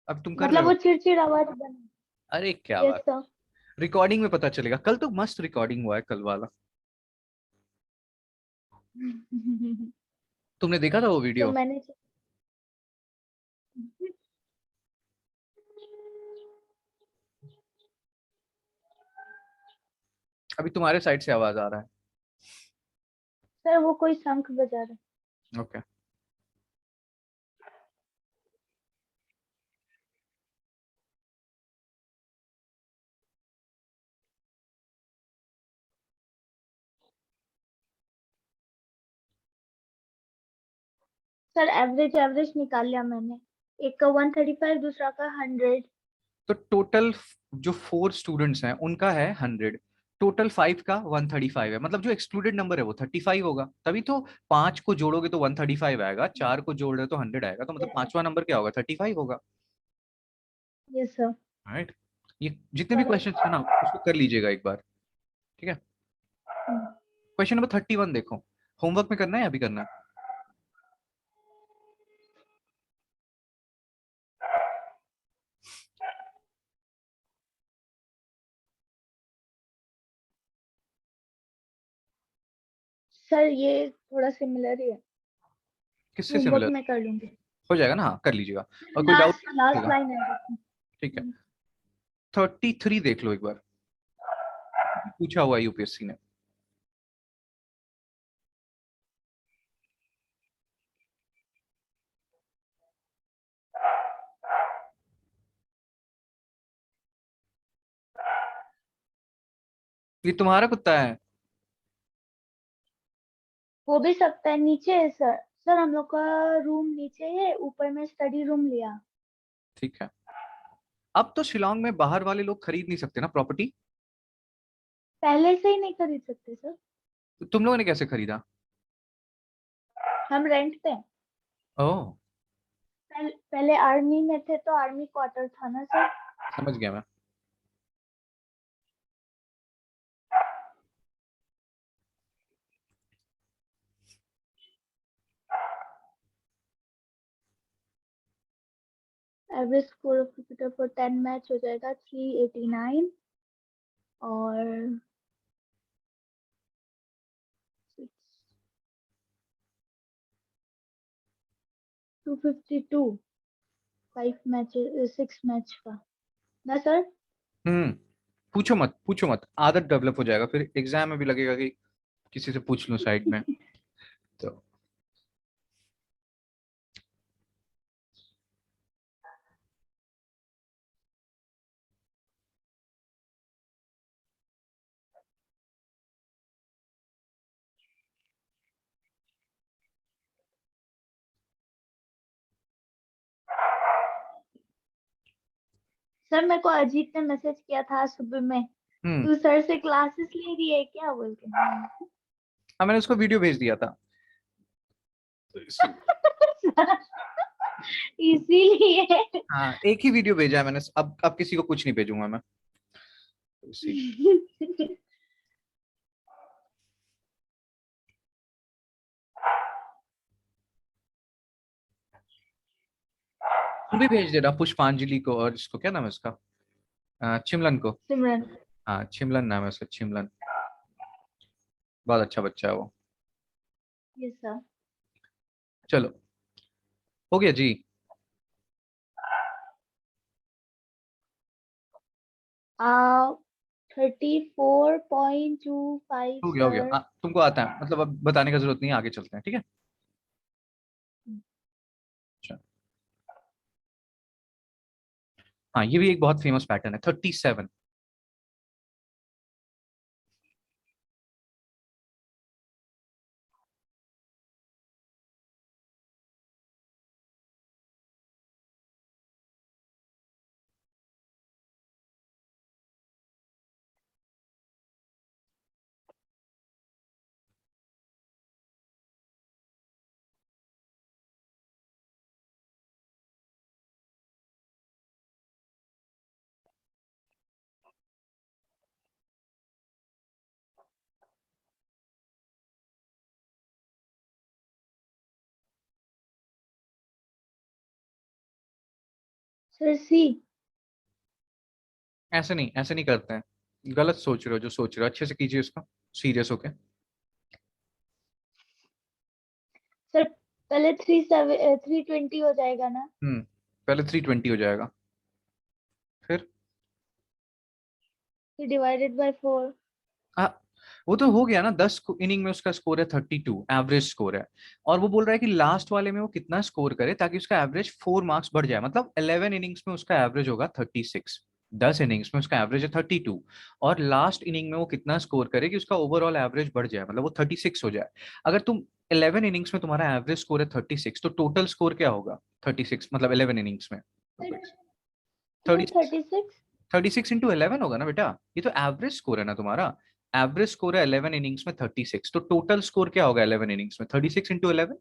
अब तुम कर रहे मतलब वो हो? चिड़चिड़ आवाज बना। अरे क्या यस बात, सर। रिकॉर्डिंग में पता चलेगा, कल तो मस्त रिकॉर्डिंग हुआ है कल वाला। तुमने देखा था वो तो वीडियो? मैंने अभी तुम्हारे साइड से आवाज आ रहा सर वो कोई शंख बजा रहा है। ओके। है। सर एवरेज एवरेज निकाल लिया मैंने, एक का 135, दूसरा का 100। तो टोटल जो 4 स्टूडेंट्स हैं उनका है 100, टोटल 5 का 135 है, मतलब जो एक्सक्लूडेड नंबर है वो 35 होगा, तभी तो 5 को जोड़ोगे तो 135 आएगा, 4 को जोड़ रहे हो तो 100 आएगा, तो मतलब यस सर। पांचवा नंबर क्या होगा, 35 होगा। Yes sir. राइट। ये जितने भी क्वेश्चंस करेक्ट। है ना उसको कर लीजिएगा एक बार, ठीक है। क्वेश्चन नंबर 31 देखो, होमवर्क में करना है या अभी करना है? सर ये थोड़ा सिमिलर ही है, किससे होमवर्क सिमिलर? में कर लूंगी। हो जाएगा ना, हाँ कर लीजिएगा। और कोई डाउट लास्ट लास्ट लाइन है। ठीक है। 33 देख लो एक बार, पूछा हुआ है यूपीएससी ने। ये तुम्हारा कुत्ता है? हो भी सकता है, नीचे है सर। सर हम लोग का रूम नीचे है, ऊपर में स्टडी रूम लिया। ठीक है। अब तो शिलोंग में बाहर वाले लोग खरीद नहीं सकते ना प्रॉपर्टी? पहले से ही नहीं खरीद सकते सर। तो तुम लोगों ने कैसे खरीदा? हम रेंट पे हैं। ओह, पहले आर्मी में थे तो आर्मी क्वार्टर था ना सर। समझ गया मैं। Average score of cricketer for 10 match हो जाएगा 389, और 252, 5 मैच, 6 मैच का ना सर? हम्म, पूछो मत, आदत डेवलप हो जाएगा, फिर एग्जाम में भी लगेगा कि किसी से पूछ लूं साइड में। तो सर मेरे को अजीत ने मैसेज किया था सुबह में, तू सर से क्लासेस ले रही है क्या बोल के। हाँ, मैंने उसको वीडियो भेज दिया था। इसीलिए। हाँ, एक ही वीडियो भेजा है मैंने, अब किसी को कुछ नहीं भेजूंगा मैं। तू भी भेज दे रहा पुष्पांजलि को, और इसको क्या नाम है उसका, चिमलन को। सिमरन। हाँ, चिमलन नाम है उसका, चिमलन। बहुत अच्छा बच्चा है वो। Yes sir. चलो, हो गया जी। आ 34.25 हो गया, हो गया। सर। तुमको आता है मतलब, अब बताने का जरूरत नहीं है, आगे चलते हैं, ठीक है। अच्छा। हाँ, ये भी एक बहुत फेमस पैटर्न है, 37। सर सी। ऐसे नहीं करते हैं, गलत सोच रहे हो जो सोच रहे हो, अच्छे से कीजिए इसको, सीरियस होके। सर पहले 320 हो जाएगा ना। पहले 320 हो जाएगा, फिर फिर डिवाइडेड बाय 4। हाँ, वो तो हो गया ना, 10 इनिंग में उसका स्कोर है 32, एवरेज स्कोर है। और वो बोल रहा है कि लास्ट वाले में वो कितना स्कोर करे ताकि उसका एवरेज 4 मार्क्स बढ़ जाए, मतलब 11 इनिंग्स में उसका एवरेज होगा 36। 10 इनिंग्स में उसका एवरेज है 32, और लास्ट इनिंग में वो कितना स्कोर करे कि उसका ओवरऑल एवरेज बढ़ जाए, मतलब वो 36 हो जाए। अगर तुम 11 इनिंग्स में तुम्हारा एवरेज स्कोर है 36, तो टोटल स्कोर क्या होगा 36, मतलब 11 इनिंग्स में क्यों 36। 36? 36 into 11 होगा ना बेटा, ये तो एवरेज स्कोर है ना तुम्हारा। एवरेज स्कोर है 11 इनिंग्स में 36, तो टोटल स्कोर क्या होगा 11 इनिंग्स में, 36 into 11,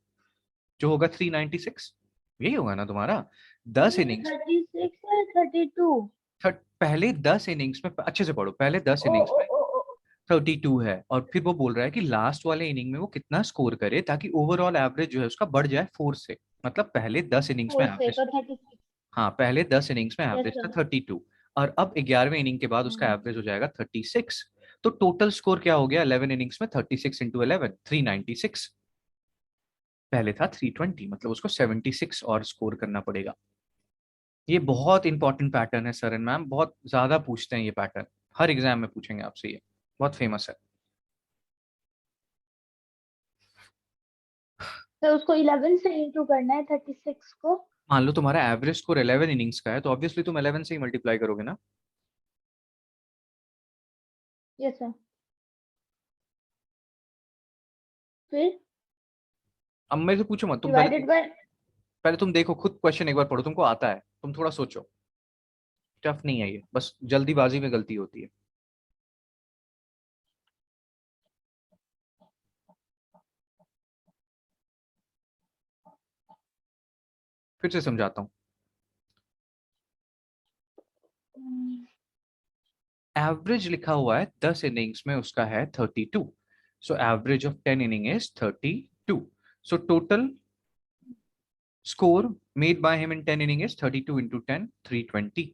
जो होगा 396। यही होगा ना तुम्हारा। 10 इनिंग्स, 36 या 32? पहले 10 इनिंग्स में, अच्छे से पढ़ो, पहले दस ओ इनिंग्स ओ में ओ ओ 32 है, और फिर वो बोल रहा है कि लास्ट वाले इनिंग में वो कितना स्कोर करे ताकि ओवरऑल एवरेज जो है उसका बढ़ जाए 4 से, मतलब पहले 10 इनिंग्स में 4 से एवरेज। तो 36। हाँ, पहले 10 इनिंग्स में यस एवरेज था सर। 32, और अब 11वें इनिंग के बाद उसका एवरेज हो जाएगा 36। तो टोटल स्कोर क्या हो गया 11 इनिंग्स में, 36 into 11, 396। पहले था 320, मतलब उसको 76 और स्कोर करना पड़ेगा। ये बहुत इंपॉर्टेंट पैटर्न है सर एंड मैम, बहुत ज्यादा पूछते हैं ये पैटर्न, हर एग्जाम में पूछेंगे आपसे, ये बहुत फेमस है। तो उसको 11 से इंटू करना है 36 को। मान लो तुम्हारा एवरेज स्कोर 11 इनिंग्स का है, तो ऑब्वियसली तुम 11 से ही मल्टीप्लाई करोगे ना। Yes sir. फिर अब मेरे से पूछो मत, तुम डिवाइडेड बाय। पहले तुम देखो खुद क्वेश्चन एक बार पढ़ो, तुमको आता है, तुम थोड़ा सोचो। टफ नहीं है ये, बस जल्दीबाजी में गलती होती है। फिर से समझाता हूँ। एवरेज लिखा हुआ है 10 इनिंग्स में उसका है 32, so average of 10 inning is 32, so total score made by him in 10 inning is 32 into 10, 320।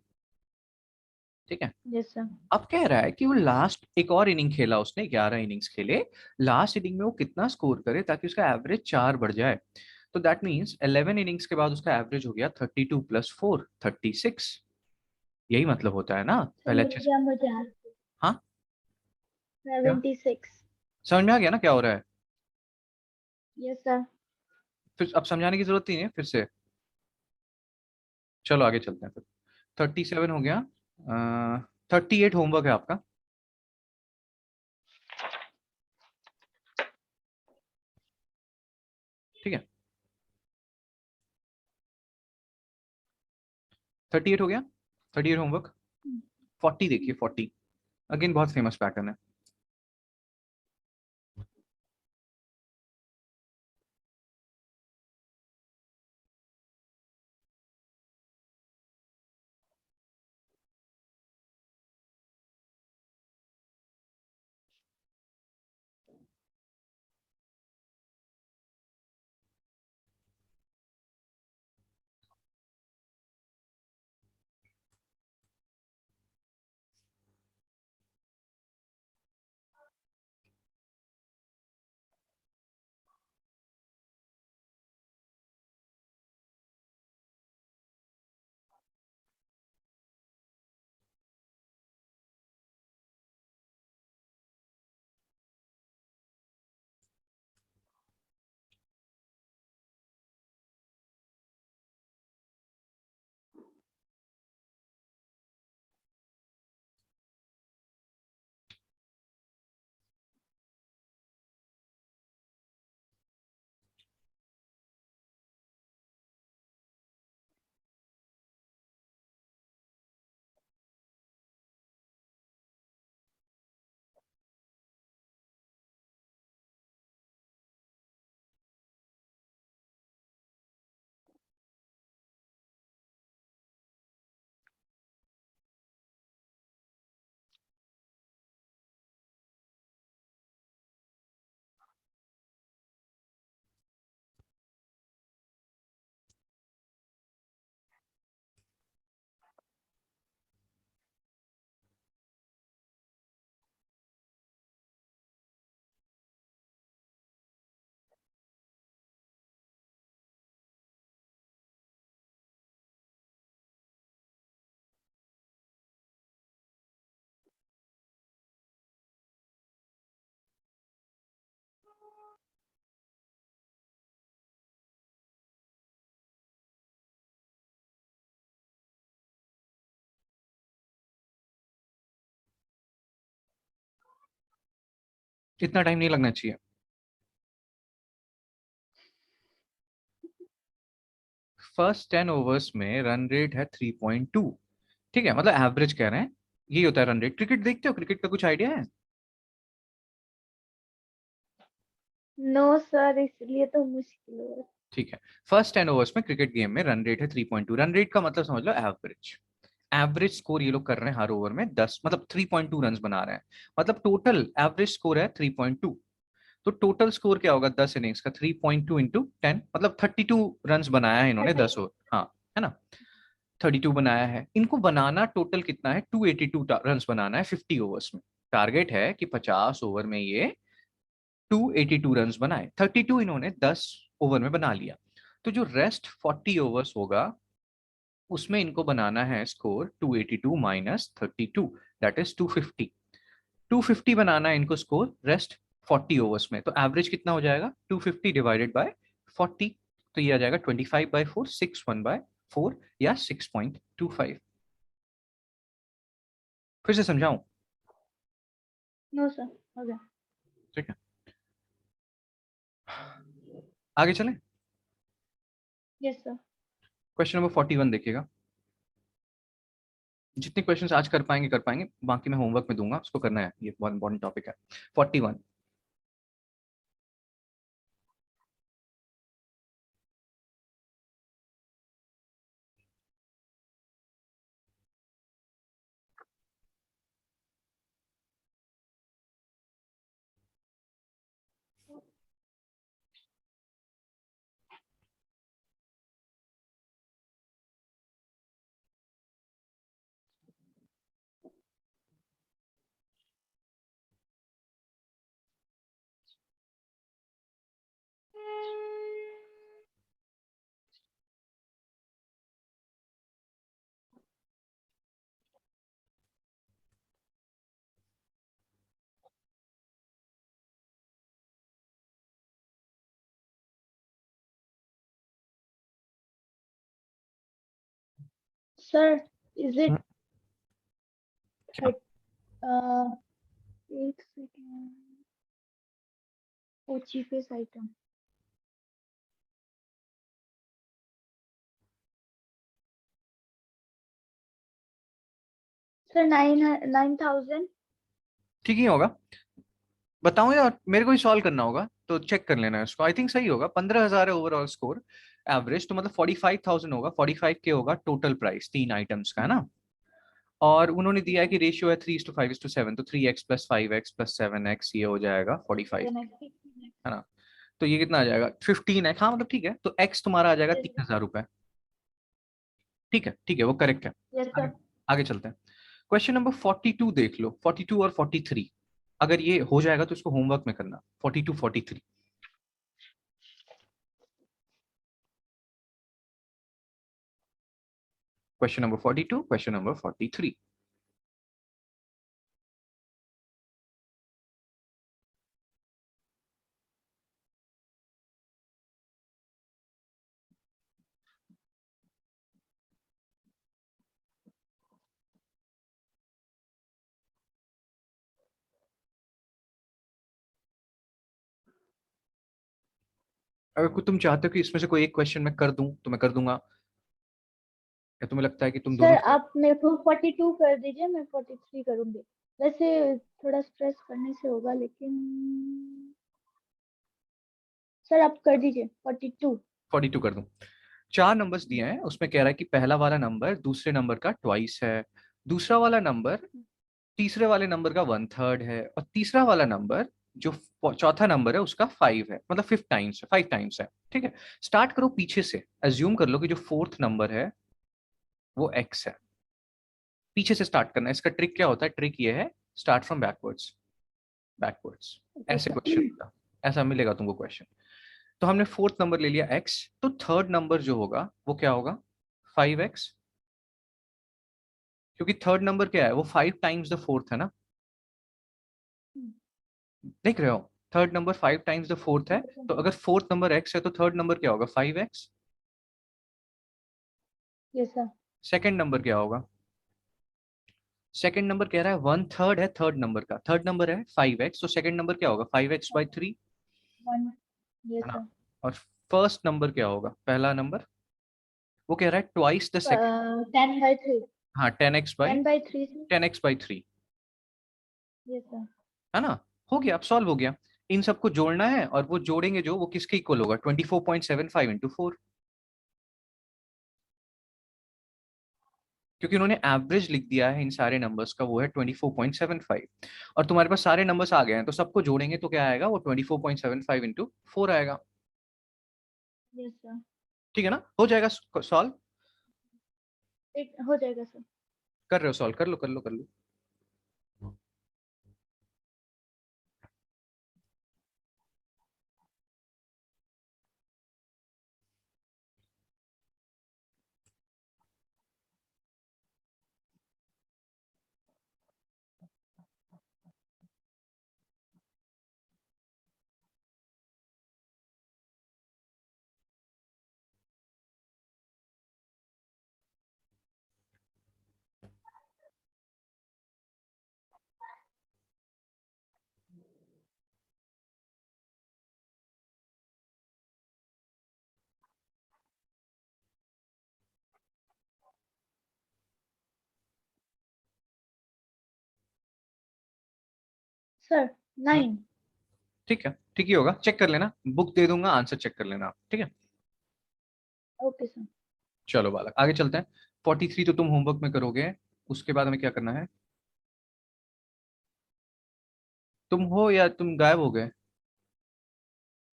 ठीक है। Yes sir. अब कह रहा है कि वो लास्ट एक और इनिंग खेला उसने, 11 इनिंग्स खेले, लास्ट इनिंग में वो कितना स्कोर करे ताकि उसका एवरेज 4 बढ़ जाए। तो दैट मीन्स 11 इनिंग्स के बाद उसका एवरेज हो गया 32 + 4, 36। यही मतलब होता है ना, सर पहले मिल अच्छे से। गया मुझे आंसर। 76। समझ में आ गया ना क्या हो रहा है? Yes sir. फिर अब समझाने की जरूरत ही नहीं है फिर से। चलो आगे चलते हैं फिर। 37 हो गया। 38 होमवर्क है आपका। ठीक है, 38 हो गया। 38 होमवर्क। 40 देखिए, 40 अगेन बहुत फेमस पैटर्न है। इतना टाइम नहीं लगना चाहिए। फर्स्ट 10 ओवर्स में रन रेट है 3.2। ठीक है, मतलब एवरेज कह रहे हैं, यही होता है रन रेट। क्रिकेट देखते हो? क्रिकेट का कुछ आइडिया है? नो सर, इसलिए तो मुश्किल है। ठीक है, फर्स्ट 10 ओवर्स में क्रिकेट गेम में रन रेट है 3.2। रन रेट का मतलब समझ लो एवरेज। एवरेज स्कोर ये लोग कर रहे हैं हर ओवर में 10, मतलब 3.2 रन बना रहे हैं। मतलब टोटल एवरेज स्कोर है 3.2। तो टोटल स्कोर क्या होगा 10 इनिंग्स का? 3.2 इंटू 10, मतलब 32 रन बनाया है इन्होंने 10 ओवर। हाँ, है ना? 32 बनाया है। इनको बनाना टोटल कितना है? 282 रन बनाना है 50 ओवर्स में। टारगेट है कि 50 ओवर में ये 282 रन बनाए। 32 इन्होंने 10 ओवर में बना लिया। तो जो रेस्ट 40 ओवर्स होगा उसमें इनको बनाना है स्कोर 282 माइनस 32, दैट इज 250। 250 बनाना है इनको स्कोर रेस्ट 40 ओवर्स में। तो एवरेज कितना हो जाएगा? 250 डिवाइडेड बाय 40। तो ये आ जाएगा 25/4, 61/4 या 6.25। फिर से समझाऊं? नो सर, हो गया। ठीक है, आगे चलें। Yes sir. क्वेश्चन नंबर 41 देखिएगा। जितने क्वेश्चंस आज कर पाएंगे कर पाएंगे, बाकी मैं होमवर्क में दूंगा, उसको करना है, ये बहुत इंपॉर्टेंट टॉपिक है। 41। सर इज इट क्या? एक सेकेंड, ओ चीपेस्ट आइटम। सर 9,000। ठीक ही होगा। बताऊं या मेरे को ही सॉल्व करना होगा? तो चेक कर लेना है इसको। आई थिंक सही होगा। 15,000 है ओवरऑल स्कोर एवरेज, तो मतलब 45,000 होगा। 45 के होगा टोटल प्राइस तीन आइटम्स का, है ना। और उन्होंने दिया है कि रेशियो है 3:5:7, तो 3x + 5x + 7x ये हो जाएगा 45, है ना। तो ये कितना आ जाएगा? 15x। हाँ मतलब ठीक है, तो x तुम्हारा आ जाएगा 3,000 रुपए। ठीक है, ठीक है, वो करेक्ट है। यस आगे सर। आगे चलते हैं। क्वेश्चन नंबर 42 देख लो। 42 और 43, अगर ये हो जाएगा तो इसको होमवर्क में करना। 42 43। Question number 42, question number 43। अगर कुछ तुम चाहते हो कि इसमें से कोई एक क्वेश्चन मैं कर दूं तो मैं कर दूंगा, या तुम्हें लगता है कि तुम सर दोनों। आप मेरे को 42 कर दीजिए, मैं 43 करूंगी। वैसे थोड़ा स्ट्रेस करने से होगा, लेकिन सर आप कर दीजिए 42। 42 कर दूं। चार नंबर्स दिए हैं, उसमें कह रहा है कि पहला वाला नंबर दूसरे नंबर का ट्वाइस है, दूसरा वाला नंबर तीसरे वाले नंबर का 1/3 है, और तीसरा वाला नंबर जो चौथा नंबर है उसका 5 है, मतलब 5 टाइम्स, 5 टाइम्स है। ठीक है। स्टार्ट करो पीछे से। एज्यूम कर लो कि जो फोर्थ नंबर है वो एक्स है। पीछे से स्टार्ट करना है। इसका ट्रिक क्या होता है? ट्रिक ये है, start from backwards. Backwards okay ऐसे सर। क्वेश्चन होगा। ऐसा मिलेगा तुमको क्वेश्चन। तो हमने फोर्थ नंबर ले लिया एक्स, तो थर्ड नंबर जो होगा वो क्या होगा? 5x। क्योंकि थर्ड नंबर क्या है? वो 5 टाइम्स द फोर्थ है ना। देख रहे हो? Third number 5 times the fourth है। तो अगर फोर्थ नंबर एक्स है तो थर्ड नंबर क्या होगा? 5x। Yes sir. Second number क्या होगा? सेकेंड नंबर कह रहा है 1/3 है थर्ड नंबर का, थर्ड नंबर है 5x, तो सेकेंड नंबर क्या होगा? 5x/3, one. है यस ना। सर। और फर्स्ट नंबर क्या होगा? पहला नंबर वो कह रहा है ट्वाइस द सेकेंड। 10/3। हाँ, 10x by 10/3 sir. 10x/3, yes sir. है ना। हो गया, अब सॉल्व हो गया। इन सबको जोड़ना है, और वो जोड़ेंगे जो, वो किसके इक्वल होगा? 24.75 × 4। क्योंकि उन्होंने एवरेज लिख दिया है इन सारे नंबर्स का, वो है 24.75। और तुम्हारे पास सारे नंबर्स आ गए हैं, तो सबको जोड़ेंगे तो क्या आएगा? वो 24.75 × 4 आएगा। Yes sir. ठीक है ना, हो जाएगा सॉल्व। एक हो जाएगा सर। कर रहे हो सॉल्व? कर लो कर लो कर लो। सर हम्म, 9। ठीक है, ठीक ही होगा। चेक कर लेना, बुक दे दूंगा, आंसर चेक कर लेना, ठीक है। Okay sir. चलो बालक, आगे चलते हैं। 43 तो तुम होमवर्क में करोगे। उसके बाद हमें क्या करना है? तुम हो या तुम गायब हो गए?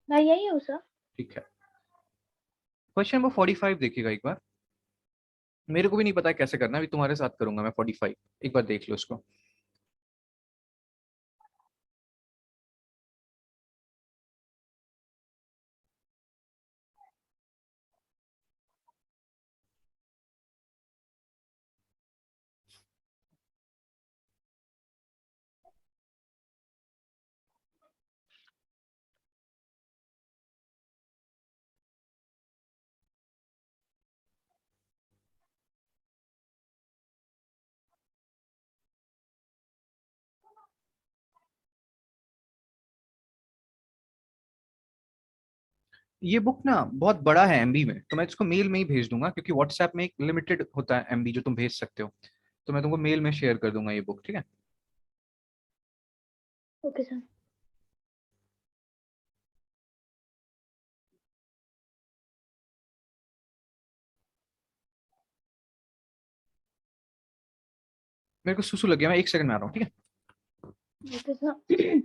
मैं यही हूँ सर। ठीक है। क्वेश्चन नंबर 45 देखिएगा एक बार। मेरे को भी नहीं पता है कैसे करना है, अभी तुम्हारे साथ करूंगा मैं 45। एक बार देख लो उसको। ये बुक ना बहुत बड़ा है एमबी में, तो मैं इसको मेल में ही भेज दूंगा, क्योंकि व्हाट्सएप में एक लिमिटेड होता है एमबी जो तुम भेज सकते हो, तो मैं तुमको मेल में शेयर कर दूंगा ये बुक, ठीक है। Okay sir. मेरे को सुसु लग गया, मैं 1 सेकंड में आ रहा हूँ, ठीक है। Okay sir.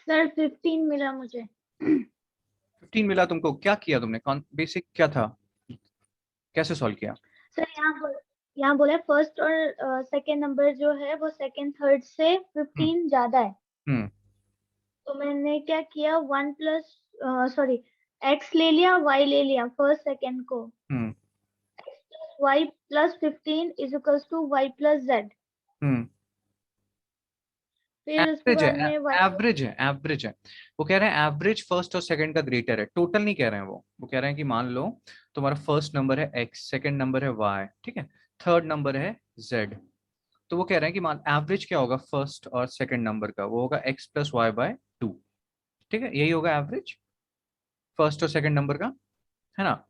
सर 15 मिला मुझे। 15 मिला तुमको, क्या किया तुमने, कौन बेसिक क्या था, कैसे सॉल्व किया? सर यहाँ बोला फर्स्ट और सेकंड नंबर जो है वो सेकंड थर्ड से हम्म 15 ज्यादा है। हम्म तो मैंने क्या किया, 1 प्लस सॉरी एक्स ले लिया, वाई ले लिया फर्स्ट सेकंड को। Hmm y plus 15 is equals to y plus z. Hmm फिर उसके एवरेज बाद है, में वाई। एवरेज है, एवरेज है। वो कह रहे हैं एवरेज फर्स्ट और सेकंड का ग्रेटर है, टोटल नहीं कह रहे हैं वो कह रहे हैं कि मान लो तुम्हारा फर्स्ट नंबर है एक्स, सेकंड नंबर है वाई, ठीक है, थर्ड नंबर है जेड। तो वो कह रहे हैं कि मान एवरेज क्या होगा फर्स्ट और सेकंड नंबर का, वो होगा एक्स प्लस वाई बाय 2, ठीक है, यही होगा एवरेज फर्स्ट और सेकंड नंबर का, है ना।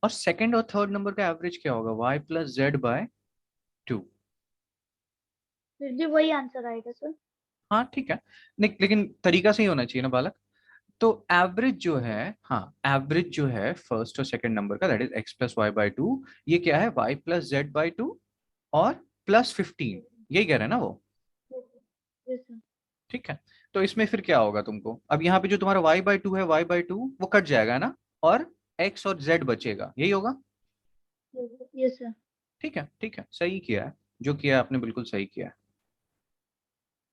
और सेकंड और थर्ड नंबर का एवरेज क्या होगा, वाई प्लस जेड बाय 2। फिर भी वही आंसर आएगा सर। हाँ ठीक है, नहीं लेकिन तरीका सही होना चाहिए ना बालक। तो एवरेज जो है, हाँ एवरेज जो है फर्स्ट और सेकंड नंबर का, that is x plus y by 2, ये क्या है, वाई प्लस जेड बाई 2 और प्लस 15, यही कह रहे हैं ना वो, यस सर। ठीक है। तो इसमें फिर क्या होगा तुमको, अब यहाँ पे जो तुम्हारा y बाई 2 है, y बाई 2 वो कट जाएगा है ना, और x और z बचेगा, यही होगा, यस सर। ठीक है, ठीक है, सही किया है, जो किया है आपने बिल्कुल सही किया है।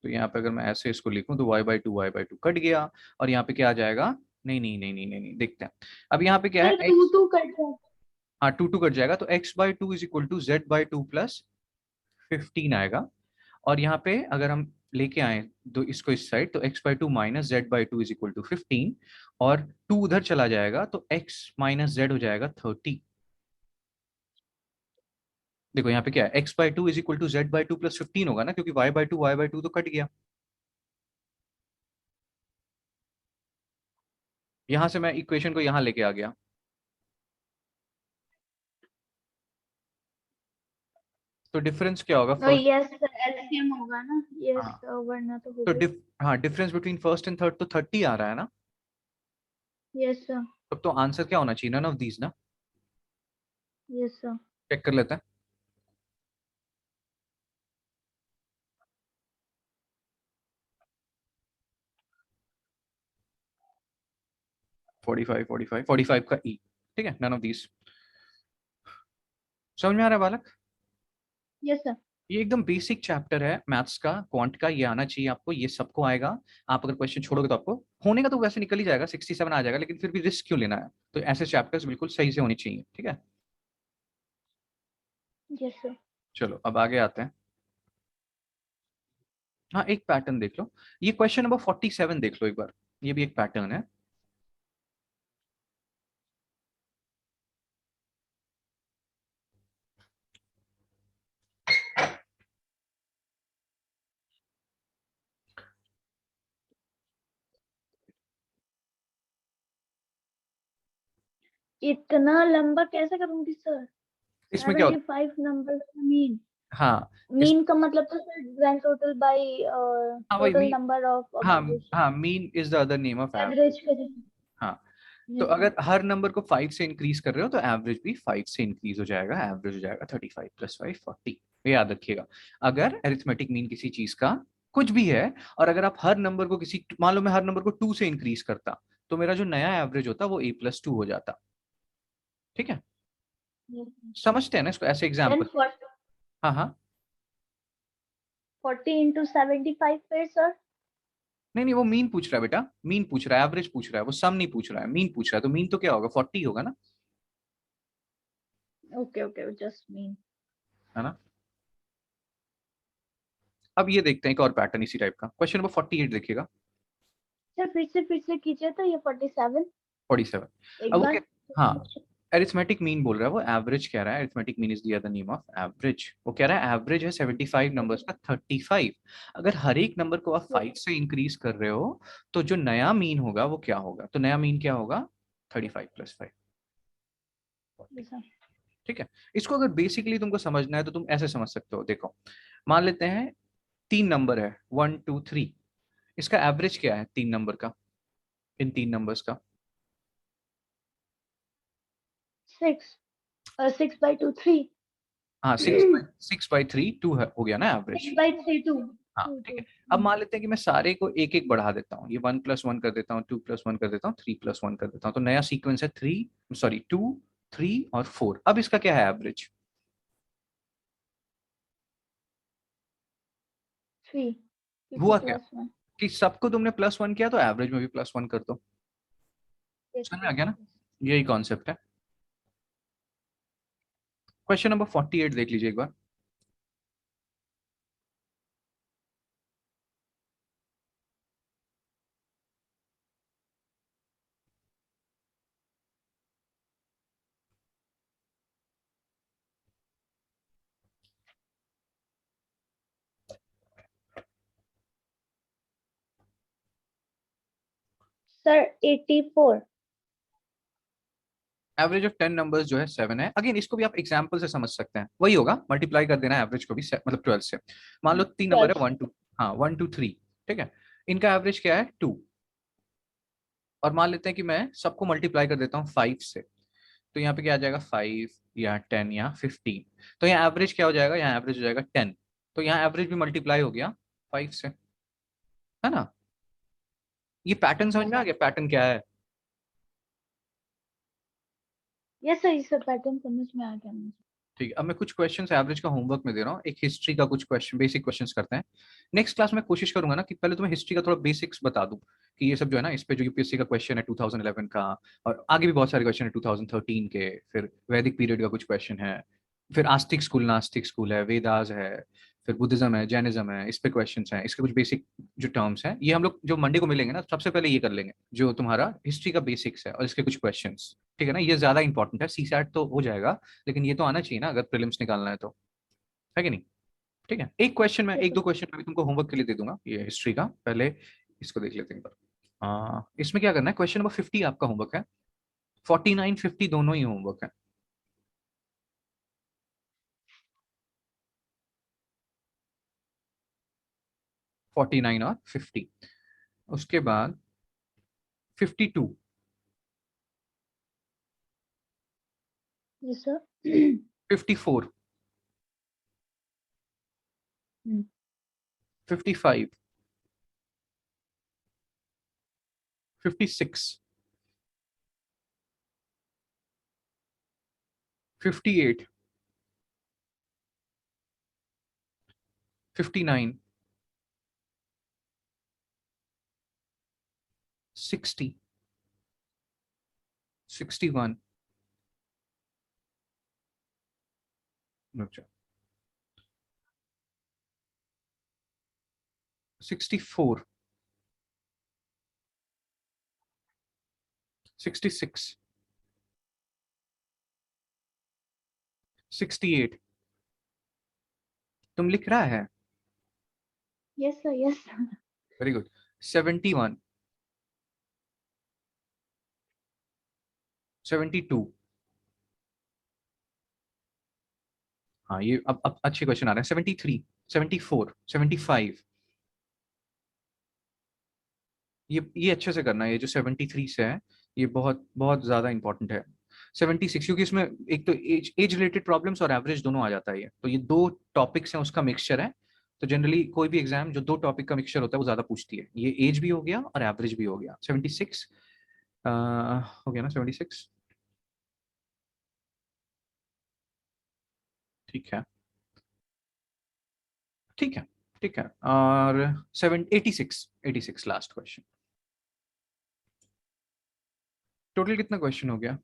तो यहाँ पे अगर मैं ऐसे इसको लिखूं तो y बाई टू कट गया, और यहाँ पे क्या आ जाएगा, नहीं नहीं नहीं नहीं नहीं नहीं, देखते हैं। अब यहाँ पे क्या है sir two x, two cut गया। हाँ 2 कट जाएगा, तो x by 2 is equal to z by 2 plus 15 आएगा। और यहाँ पे अगर हम लेके आए तो इसको इस साइड, तो x by 2 minus z by 2 is equal to 15, और 2 उधर चला जाएगा तो x माइनस जेड हो जाएगा 30। देखो यहाँ पे क्या है, x by 2 is equal to z by 2 plus 15 होगा ना, क्योंकि y बाई 2 तो कट गया। यहां से मैं इक्वेशन को यहाँ लेके आ गया, तो डिफरेंस क्या होगा फर्स्ट, यस सर, एलसीएम होगा ना। यस हाँ वरना तो हो तो गया। हाँ difference between first and third तो 30 आ रहा है ना। Yes sir. तब तो आंसर क्या होना चाहिए, नन ऑफ दीज ना। Yes sir. चेक कर लेते हैं। 45 का ई, ठीक है, नन ऑफ दीज। समझ में आ रहा है बालक? Yes sir. ये एकदम बेसिक चैप्टर है मैथ्स का, क्वांट का, ये आना चाहिए आपको, ये सबको आएगा। आप अगर क्वेश्चन छोड़ोगे तो आपको होने का तो वैसे निकल ही जाएगा, 67 आ जाएगा, लेकिन फिर भी रिस्क क्यों लेना है? तो ऐसे चैप्टर्स बिल्कुल सही से होनी चाहिए, ठीक है। Yes sir. चलो अब आगे आते हैं। हाँ एक पैटर्न देख लो, ये क्वेश्चन नंबर 47 देख लो एक बार, ये भी एक पैटर्न है। इतना लंबा कैसे करूंगी सर? इसमें क्या होता 75 नंबर का मीन। है? हाँ इस, मीन का मतलब तो सर ग्रैंड टोटल बाय हाँ वही टोटल मीन, नंबर ऑफ हाँ ऑब्जर्वेशन। हाँ, mean is the other name of average. Average का जैसे। हाँ, तो यस सर। अगर हर नंबर को 5 से इंक्रीज कर रहे हो तो एवरेज भी 5 से इंक्रीज हो जाएगा, एवरेज हो जाएगा 35 + 5 40। ये याद रखिएगा। अगर अरिथमेटिक मीन किसी चीज का कुछ भी है, और अगर आप हर नंबर को किसी, मान लो मैं हर नंबर को 2 से इंक्रीज करता, तो मेरा जो नया एवरेज होता वो a+2 हो जाता। ठीक है, यस सर। समझते हैं ना इसको, ऐसे देन एग्जाम्पल। हाँ हाँ, 40 into 75 फिर सर। नहीं नहीं, वो मीन पूछ रहा है बेटा, मीन पूछ रहा है, एवरेज पूछ रहा है, वो सम नहीं पूछ रहा है, मीन पूछ रहा है, तो मीन तो क्या होगा, 40 होगा ना, ओके ओके, जस्ट मीन। है ना। अब ये देखते हैं एक और पैटर्न इसी टाइप का, क्वेश्चन नंबर 48 देखिएगा। सर फिर से कीजिए तो ये 47 47, एक अब वो बार। क्या, हाँ अरिथमेटिक मीन बोल रहा है, वो एवरेज कह रहा है, arithmetic mean is the other name of average. वो कह रहा है एवरेज है 75 नंबर्स का 35। अगर हर एक नंबर को आप 5 से इंक्रीज कर रहे हो, तो जो नया मीन होगा वो क्या होगा, तो नया मीन क्या होगा, 35 + 5 40। सर। ठीक है, इसको अगर बेसिकली तुमको समझना है तो तुम ऐसे समझ सकते हो, देखो मान लेते हैं 3 नंबर है 1 2 3, इसका एवरेज क्या है 3 नंबर का, इन 3 नंबर्स का? 6 6/2 3। हाँ 6/3 2 है, हो गया ना एवरेज। 6/3 2 हाँ 2 ठीक 2। है, अब मान लेते हैं कि मैं सारे को एक एक बढ़ा देता हूँ, ये 1+1 कर देता हूँ, 2+1 कर देता हूँ, 3+1 कर देता हूँ, तो नया सीक्वेंस है 2 3 और 4। अब इसका क्या है एवरेज? 3 क्योंकि हुआ क्या +1। कि सबको तुमने +1 किया तो एवरेज में भी +1 कर दो। यस समझ में आ यस गया ना, यस। यही कॉन्सेप्ट है। क्वेश्चन नंबर 48 देख लीजिए एक बार। सर 84। एवरेज ऑफ 10 नंबर्स जो है 7 है। अगेन इसको भी आप एग्जांपल से समझ सकते हैं, वही होगा, मल्टीप्लाई कर देना एवरेज को भी मतलब 12 से। मान लो 3 नंबर है 12। 1 2, हाँ 1 2 3, ठीक है, इनका एवरेज क्या है 2, और मान लेते हैं कि मैं सबको मल्टीप्लाई कर देता हूँ 5 से, तो यहाँ पे क्या आ जाएगा 5 या 10 या 15, तो यहाँ एवरेज क्या हो जाएगा, यहाँ एवरेज हो जाएगा 10, तो यहाँ एवरेज भी मल्टीप्लाई हो गया 5 से, है ना। ये पैटर्न समझ यस में आ सर। गया, पैटर्न क्या है? यस सर, इस पैटर्न समझ में आ गया मुझे। ठीक है, अब मैं कुछ क्वेश्चंस एवरेज का होमवर्क में दे रहा हूँ, एक हिस्ट्री का कुछ क्वेश्चन, बेसिक क्वेश्चंस करते हैं। नेक्स्ट क्लास में कोशिश करूंगा ना कि पहले तुम्हें हिस्ट्री का थोड़ा बेसिक्स बता दूं, कि ये सब जो है ना, इस पे जो यूपीएससी का क्वेश्चन है 2011 का, और आगे भी बहुत सारे क्वेश्चन है 2013 के, फिर वैदिक पीरियड का कुछ क्वेश्चन है, फिर आस्तिक स्कूल नास्तिक स्कूल है, वेदास है, फिर बुद्धिज्म है, जैनिज्म है, इस पे क्वेश्चन हैं, इसके कुछ बेसिक जो टर्म्स हैं, ये हम लोग जो मंडे को मिलेंगे ना सबसे पहले ये कर लेंगे, जो तुम्हारा हिस्ट्री का बेसिक्स है और इसके कुछ क्वेश्चंस। ठीक है ना, ये ज्यादा इंपॉर्टेंट है, सीसैट तो हो जाएगा, लेकिन ये तो आना चाहिए ना अगर प्रीलिम्स निकालना है तो, है कि नहीं। ठीक है, एक क्वेश्चन मैं, यस एक सर। दो क्वेश्चन मैं भी तुमको होमवर्क के लिए दे दूंगा ये हिस्ट्री का, पहले इसको देख लेते हैं एक बार। इसमें क्या करना है, क्वेश्चन नंबर 50 आपका होमवर्क है, 49 50 दोनों ही होमवर्क है। 49 और 50, उसके बाद 52, यस सर। 54, 55, 56, 58, 59, 60, 61, 64, 66, 68. तुम लिख रहा है? Yes sir, yes. Very good. 71, 72. हाँ, ये अब अच्छे क्वेश्चन आ रहे हैं। 73, 74, 75. ये अच्छे से करना है, ये जो 73 से है ये बहुत बहुत ज्यादा इंपॉर्टेंट है। 76, क्योंकि इसमें एक तो एज रिलेटेड प्रॉब्लम्स और एवरेज दोनों आ जाता है, ये तो ये दो टॉपिक्स हैं उसका मिक्सचर है। तो जनरली कोई भी एग्जाम जो दो टॉपिक का मिक्सचर होता है वो ज्यादा पूछती है। ये एज भी हो गया और एवरेज भी हो गया। 76 हो गया ना? 76 ठीक है, ठीक है, ठीक है। और 86, 86 लास्ट क्वेश्चन। टोटल कितना क्वेश्चन हो गया?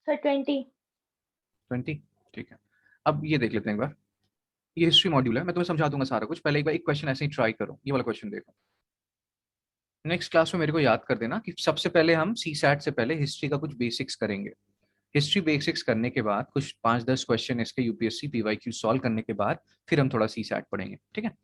सर 20। 20, ठीक है। अब ये देख लेते हैं एक बार। ये हिस्ट्री मॉड्यूल है, मैं तुम्हें समझा दूंगा सारा कुछ। पहले एक बार एक क्वेश्चन ऐसे ही ट्राई करो, ये वाला क्वेश्चन देखो। नेक्स्ट क्लास में मेरे को याद कर देना कि सबसे पहले हम सी सैट से पहले हिस्ट्री का कुछ बेसिक्स करेंगे। हिस्ट्री बेसिक्स करने के बाद कुछ 5-10 क्वेश्चन इसके यूपीएससी पीवाईक्यू सॉल्व करने के बाद फिर हम थोड़ा सी सैट पढ़ेंगे, ठीक है?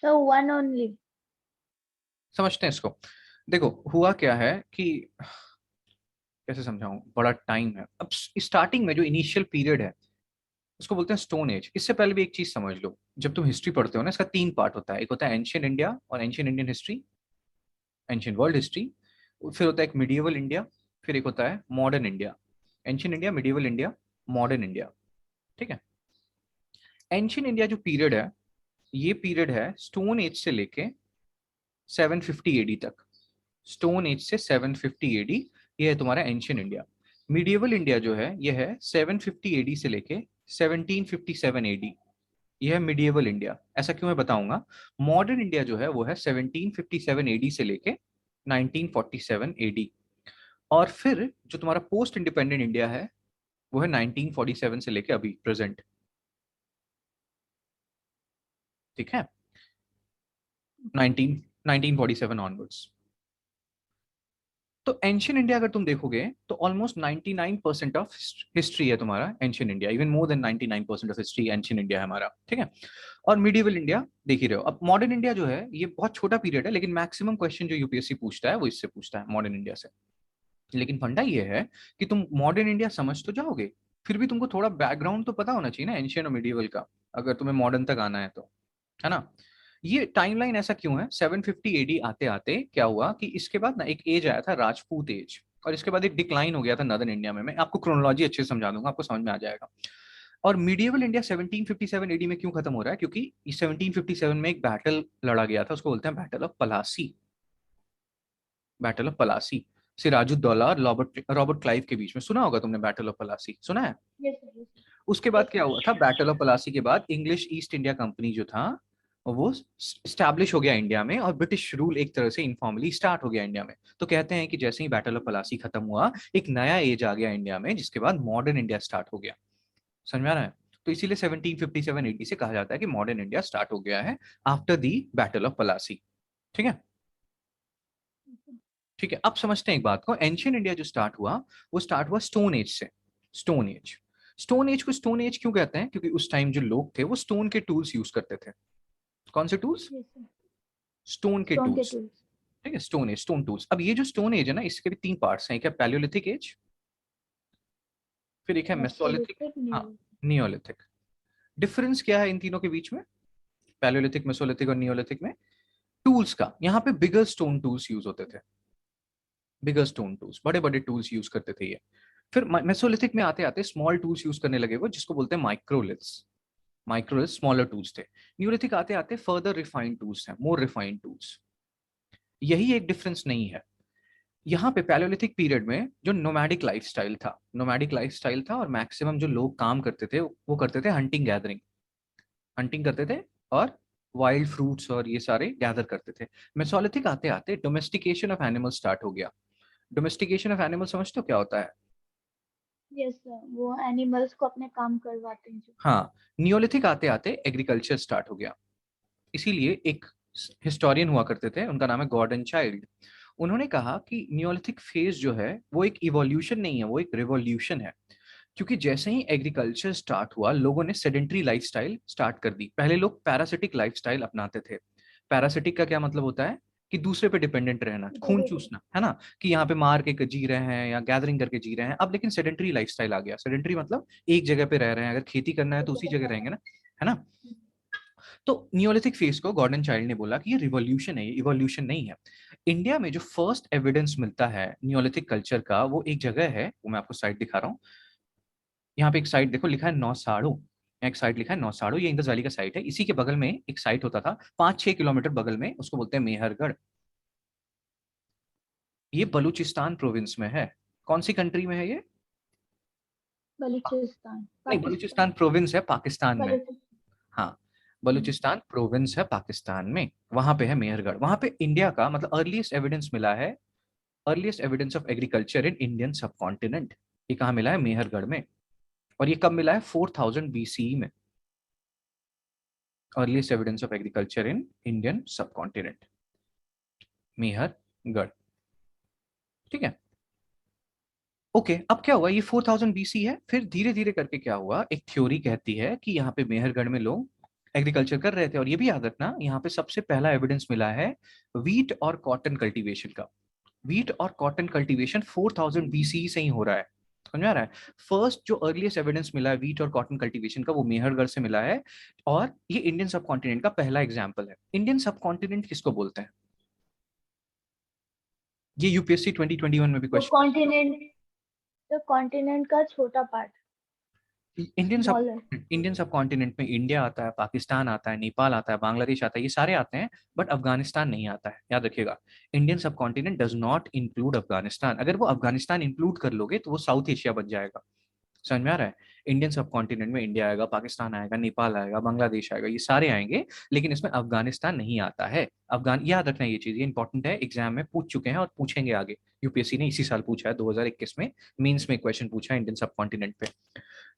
Sir 1 only. समझते हैं इसको। देखो हुआ क्या है कि, कैसे समझाऊं, बड़ा टाइम है। अब स्टार्टिंग में जो इनिशियल पीरियड है उसको बोलते हैं स्टोन एज। इससे पहले भी एक चीज समझ लो, जब तुम हिस्ट्री पढ़ते हो ना, इसका 3 पार्ट होता है। एक होता है एंशियंट इंडिया और ancient Indian history, ancient world history. फिर होता है एक मिडिएवल इंडिया, फिर एक होता है modern India. Ancient India, medieval India, modern India, ठीक है? एंशियंट इंडिया जो पीरियड है, ये पीरियड है स्टोन एज से लेके 750 एडी तक। स्टोन एज से 750 एडी, ये है तुम्हारा एंशियंट इंडिया। मिडिएवल इंडिया जो है ये है 750 एडी से लेके 1757 एडी, ये है मिडिएवल इंडिया। ऐसा क्यों मैं बताऊंगा। मॉडर्न इंडिया जो है वो है 1757 एडी से लेके 1947 एडी। और फिर जो तुम्हारा पोस्ट इंडिपेंडेंट इंडिया है वो है 1947 से लेके अभी प्रेजेंट, ठीक है? 19 1947 ऑनवर्ड्स। तो एंशियंट इंडिया अगर तुम देखोगे तो ऑलमोस्ट 99% ऑफ हिस्ट्री है तुम्हारा ancient India. Even more than 99% of history ancient India है हमारा, ठीक है? और मिडिवल इंडिया देख ही रहे हो। अब मॉडर्न इंडिया जो है ये बहुत छोटा पीरियड है, लेकिन मैक्सिमम क्वेश्चन जो यूपीएससी पूछता है वो इससे पूछता है, मॉडर्न इंडिया से। लेकिन फंडा ये है कि तुम मॉडर्न इंडिया समझ तो जाओगे, फिर भी तुमको थोड़ा बैकग्राउंड तो पता होना चाहिए ना एंशियंट और मिडिवल का, अगर तुम्हें मॉडर्न तक आना है तो, है ना? ये टाइमलाइन ऐसा क्यों है? 750 एडी आते आते क्या हुआ कि इसके बाद ना एक एज आया था राजपूत एज, और इसके बाद एक डिक्लाइन हो गया था नदर्न इंडिया में। मैं आपको क्रोनोलॉजी अच्छे से समझा दूंगा, आपको समझ में आ जाएगा। और मीडिएवल इंडिया 1757 एडी में क्यों खत्म हो रहा है? क्योंकि 1757 में एक बैटल लड़ा गया था, उसको बोलते हैं battle of Plassey. Battle of Plassey, Sirajuddaula और रॉबर्ट रॉबर्ट क्लाइव के बीच में। सुना होगा तुमने बैटल ऑफ पलासी, सुना है? यस सर, यस उसके बाद क्या हुआ था? बैटल ऑफ पलासी के बाद इंग्लिश ईस्ट इंडिया कंपनी जो था वो स्टैब्लिश हो गया इंडिया में, और ब्रिटिश रूल एक तरह से इनफॉर्मली स्टार्ट हो गया इंडिया में। तो कहते हैं कि जैसे ही बैटल ऑफ पलासी खत्म हुआ एक नया एज आ गया इंडिया में, जिसके बाद मॉडर्न इंडिया स्टार्ट हो गया। समझ में आ रहा है? तो इसीलिए 1757 एडी से कहा जाता है कि मॉडर्न इंडिया स्टार्ट हो गया है after the battle of Plassey, ठीक है? ठीक है, अब समझते हैं एक बात को। एंशियंट इंडिया जो स्टार्ट हुआ वो स्टार्ट हुआ स्टोन एज से। स्टोन एज, स्टोन एज को स्टोन एज क्यों कहते हैं? क्योंकि उस टाइम जो लोग थे वो स्टोन के टूल्स यूज करते थे। कौन से टूल्स? सर। स्टोन के स्टोन के टूल्स, टूल्स। ठीक है? Stone age, stone tools. अब ये जो स्टोन एज है ना, इसके भी 3 पार्ट्स हैं। एक है पैलियोलिथिक एज, फिर एक है मेसोलिथिक, मेसोलिथिक, हाँ, नियोलिथिक। नियोलिथिक। डिफरेंस क्या है इन तीनों के बीच में? पैलियोलिथिक, मेसोलिथिक और नियोलिथिक में टूल्स का, यहाँ पे बिगर स्टोन टूल्स यूज होते थे, बिगर स्टोन टूल्स, बड़े बड़े टूल्स यूज करते थे ये। फिर मेसोलिथिक में आते आते स्मॉल टूल्स यूज करने लगे वो, जिसको बोलते हैं माइक्रोलिथ्स। माइक्रोलिथ्स स्मॉलर टूल्स थे। न्यूलिथिक आते आते फर्दर रिफाइंड टूल्स हैं, मोर रिफाइंड टूल्स। यही एक डिफरेंस नहीं है। यहाँ पे पैलियोलिथिक पीरियड में जो नोमैडिक लाइफस्टाइल था, नोमैडिक लाइफस्टाइल था, और मैक्सिमम जो लोग काम करते थे वो करते थे हंटिंग गैदरिंग, हंटिंग करते थे और वाइल्ड फ्रूट्स और ये सारे गैदर करते थे। मेसोलिथिक आते आते डोमेस्टिकेशन ऑफ एनिमल स्टार्ट हो गया। डोमेस्टिकेशन ऑफ एनिमल समझते हो क्या होता है? यस सर, वो एनिमल्स को अपने काम करवाते हैं जो। हाँ, नियोलिथिक आते आते एग्रीकल्चर स्टार्ट हो गया। इसीलिए एक हिस्टोरियन हुआ करते थे, उनका नाम है गॉर्डन चाइल्ड। उन्होंने कहा कि नियोलिथिक फेज जो है वो एक इवोल्यूशन नहीं है, वो एक रिवॉल्यूशन है। क्योंकि जैसे ही एग्रीकल्चर स्टार्ट हुआ, लोगों ने सेडेंट्री लाइफस्टाइल स्टार्ट कर दी। पहले लोग पैरासिटिक लाइफस्टाइल अपनाते थे। पैरासिटिक का क्या मतलब होता है? कि दूसरे पे डिपेंडेंट रहना, खून चूसना, है ना, कि यहाँ पे मार के जी रहे हैं या गैदरिंग करके जी रहे हैं। अब लेकिन सेडेंट्री लाइफस्टाइल आ गया। सेडेंट्री मतलब एक जगह पे रह रहे हैं, अगर खेती करना है तो उसी जगह रहेंगे ना, है ना। तो नियोलिथिक फेज को गॉर्डन चाइल्ड ने बोला कि ये रिवॉल्यूशन है, ये इवोल्यूशन नहीं है। इंडिया में जो फर्स्ट एविडेंस मिलता है नियोलिथिक कल्चर का, वो एक जगह है, वो मैं आपको साइट दिखा रहा हूँ। यहाँ पे एक साइट देखो, लिखा है नौसाड़ू, यहाँ एक साइट लिखा है नौसाड़ू, ये इंडस वैली का साइट है। इसी के बगल में एक साइट होता था 5-6 किलोमीटर बगल में, उसको बोलते हैं मेहरगढ़। ये बलूचिस्तान प्रोविंस में है। कौन सी कंट्री में है ये? बलूचिस्तान, नहीं, पाकिस्तान। बलूचिस्तान प्रोविंस है पाकिस्तान में। बलूचिस्तान। हाँ, बलूचिस्तान प्रोविंस है पाकिस्तान में, वहां पे है मेहरगढ़। वहां पे इंडिया का मतलब अर्लीस्ट एविडेंस मिला है, earliest evidence of agriculture in Indian सब कॉन्टिनेंट। ये कहाँ मिला है? मेहरगढ़ में। और ये कब मिला है? 4000 BCE में। Earliest evidence of agriculture in Indian सब कॉन्टिनेंट, मेहरगढ़। ठीक है, ओके। अब क्या हुआ, ये 4000 BC है। फिर धीरे धीरे करके क्या हुआ, एक थ्योरी कहती है कि यहाँ पे मेहरगढ़ में लोग एग्रीकल्चर कर रहे थे। और ये भी याद रखना, यहाँ पे सबसे पहला एविडेंस मिला है वीट और कॉटन कल्टीवेशन का। वीट और कॉटन कल्टीवेशन 4000 BC से ही हो रहा है, समझ में आ रहा है। फर्स्ट जो अर्लीस्ट एविडेंस मिला है वीट और कॉटन कल्टीवेशन का, वो मेहरगढ़ से मिला है। और ये इंडियन सब कॉन्टिनेंट का पहला एग्जाम्पल है। इंडियन सब कॉन्टिनेंट किसको बोलते हैं? ये यूपीएससी 2021 में भी तो क्वेश्चन। कॉन्टिनेंट, तो कॉन्टिनेंट का छोटा पार्ट, इंडियन सब स्मॉलर। इंडियन सब कॉन्टिनेंट में इंडिया आता है, पाकिस्तान आता है, नेपाल आता है, बांग्लादेश आता है, ये सारे आते हैं। बट अफगानिस्तान नहीं आता है, याद रखिएगा। इंडियन सब continent does not include Afghanistan. अगर वो अफगानिस्तान इंक्लूड कर लोगे तो वो साउथ एशिया बन जाएगा। समझ में आ रहा है? इंडियन सब कॉन्टिनेंट में इंडिया आएगा, पाकिस्तान आएगा, नेपाल आएगा, बांग्लादेश आएगा, ये सारे आएंगे। लेकिन इसमें अफगानिस्तान नहीं आता है। अफगान, याद रखना ये चीज, ये इंपॉर्टेंट है, एग्जाम में पूछ चुके हैं और पूछेंगे आगे। यूपीएससी ने इसी साल पूछा है, 2021 में मेंस में क्वेश्चन पूछा है इंडियन सब कॉन्टिनेंट पे।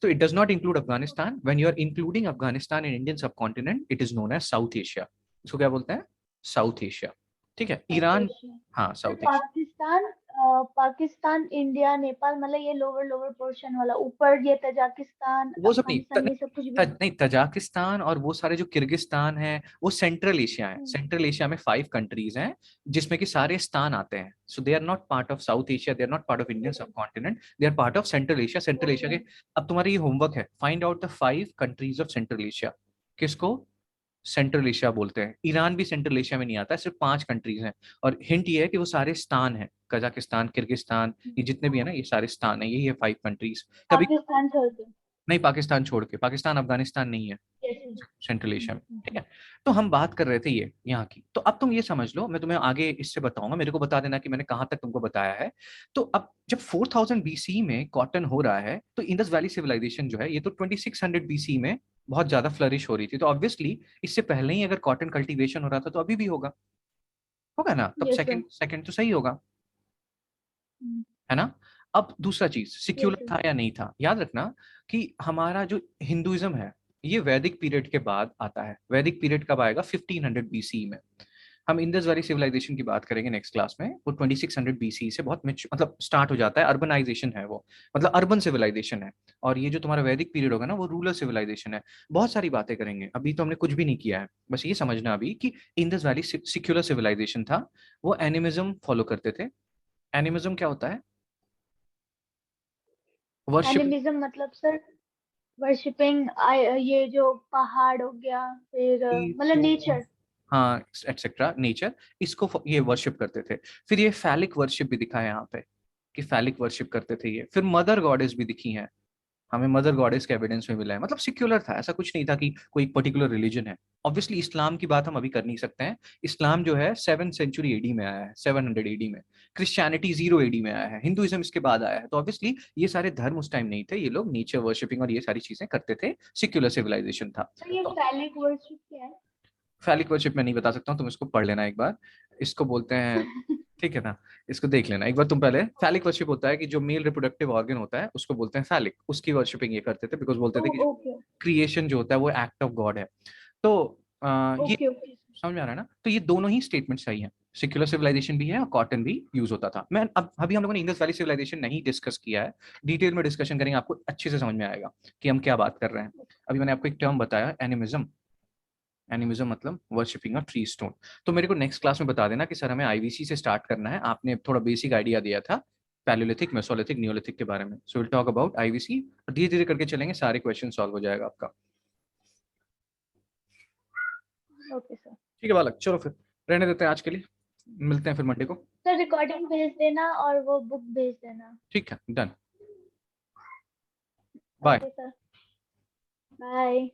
So it does not include Afghanistan. When you are including Afghanistan in Indian subcontinent, it is known as South Asia. इसको क्या बोलते हैं? South Asia. ठीक है, साउथ ईरान, एशिया। हाँ तो south Asia. Pakistan, Pakistan, India, Nepal, मतलब ये लोअर लोअर पोर्शन वाला, ऊपर ये तजाकिस्तान, वो सब नहीं, अफगानिस्तान, ये सब कुछ भी नहीं। नहीं, तजाकिस्तान और वो सारे जो किर्गिस्तान है वो सेंट्रल एशिया है। सेंट्रल एशिया में 5 कंट्रीज हैं, जिसमें कि सारे स्थान आते हैं। So they are not part of South Asia, they are not part of Indian subcontinent, they are part of Central Asia. Central Asia के, अब तुम्हारा ये होमवर्क है, find out the 5 countries of Central Asia. किसको Central Asia बोलते हैं? Iran भी central Asia में नहीं आता है, सिर्फ 5 कंट्रीज हैं। और हिंट ये है कि वो सारे स्थान है, कजाकिस्तान, किर्गिस्तान, ये जितने भी है ना, ये सारे स्थान है, यही है 5 कंट्रीज। कभी पाकिस्तान छोड़ के। नहीं, पाकिस्तान छोड़ के, पाकिस्तान अफगानिस्तान नहीं है जैसे। सेंट्रल एशिया में। ठीक है, तो हम बात कर रहे थे ये यहाँ की। तो अब तुम ये समझ लो, मैं तुम्हें आगे इससे बताऊंगा, मेरे को बता देना कि मैंने कहाँ तक तुमको बताया है। तो अब जब 4000 BC में कॉटन हो रहा है, तो इंडस वैली सिविलाइजेशन जो है ये तो 2600 BC में बहुत ज्यादा फ्लरिश हो रही थी। तो ऑब्वियसली इससे पहले ही अगर कॉटन कल्टीवेशन हो रहा था तो अभी भी होगा, होगा ना, तब यस सर। सेकंड सेकंड तो सही होगा, है ना। अब दूसरा चीज, यस सिक्युलर सर। था या नहीं था, याद रखना कि हमारा जो हिंदुइज्म है ये वैदिक पीरियड के बाद आता है। वैदिक पीरियड कब आएगा? 1500 BC में। हम इंडस वैली सिविलाइजेशन की बात करेंगे नेक्स्ट क्लास में। वो 2600 BC से बहुत मतलब स्टार्ट हो जाता है, अर्बनाइजेशन है वो, मतलब अर्बन सिविलाइजेशन है। और ये जो तुम्हारा वैदिक पीरियड होगा ना, वो रूरल सिविलाइजेशन है। बहुत सारी बातें करेंगे, अभी तो हमने कुछ भी नहीं किया है। बस ये समझना अभी कि इंडस वैली सिक्युलर सिविलाइजेशन था, वो एनिमिज्म फॉलो करते थे। एनिमिज्म क्या होता है? वर्शिप। एनिमिज्म मतलब सर? वर्शिपिंग ये जो पहाड़ हो गया, फिर मतलब नेचर, हाँ एटसेट्रा, नेचर, इसको ये वर्शिप करते थे। फिर ये फैलिक वर्शिप भी दिखा है यहाँ पे कि फैलिक वर्शिप करते थे ये। फिर मदर गॉडेस भी दिखी हैं हमें, मदर गॉडेस के एविडेंस में मिला है। मतलब सिक्युलर था, ऐसा कुछ नहीं था कि कोई पर्टिकुलर रिलीजन है। ऑब्वियसली इस्लाम की बात हम अभी कर नहीं सकते हैं। इस्लाम जो है 7th सेंचुरी एडी में आया है, 700 एडी में। क्रिश्चियनिटी 0 एडी में आया है। हिंदुइज्म इसके बाद आया है। तो ऑब्वियसली ये सारे धर्म उस टाइम नहीं थे। ये लोग नेचर वर्शिपिंग और ये सारी चीजें करते थे। सिक्युलर सिविलाइजेशन था। तो ये तो फैलिक वर्शिप क्या है? फैलिक वर्शिप मैं नहीं बता सकता हूँ, तुम इसको पढ़ लेना एक बार। इसको बोलते हैं, ठीक है ना, इसको देख लेना एक बार तुम पहले। फैलिक वर्शिप होता है कि जो मेल रिप्रोडक्टिव ऑर्गन होता है उसको बोलते हैं फैलिक, उसकी वर्शिपिंग ये करते थे। बिकॉज बोलते थे कि ओके क्रिएशन जो होता है वो एक्ट ऑफ गॉड है। तो ये ओके ओके। समझ में आ रहा है ना। तो ये दोनों ही स्टेटमेंट सही है। सिक्युलर सिविलाइजेशन भी है और कॉटन भी यूज होता था। मैं अब अभी हम लोगों ने इंडस वैली सिविलाइजेशन नहीं डिस्कस किया है। डिटेल में डिस्कशन करेंगे, आपको अच्छे से समझ में आएगा कि हम क्या बात कर रहे हैं। अभी मैंने आपको एक टर्म बताया, एनिमिज्म। एनिमिज्म मतलब वर्शिपिंग अ ट्री स्टोन। तो मेरे को नेक्स्ट क्लास में बता देना कि सर हमें आईवीसी से स्टार्ट करना है। आपने थोड़ा बेसिक आइडिया दिया था पैलियोलिथिक, मेसोलिथिक, नियोलिथिक के बारे में। So will talk about IVC और धीरे धीरे करके चलेंगे, सारे क्वेश्चन सॉल्व हो जाएगा आपका। Okay sir. ठीक है बालक, चलो फिर रहने देते हैं आज के लिए, मिलते हैं फिर मंडे को। सर रिकॉर्डिंग भेज देना और वो बुक भेज देना। ठीक है, done, bye. Okay sir, bye.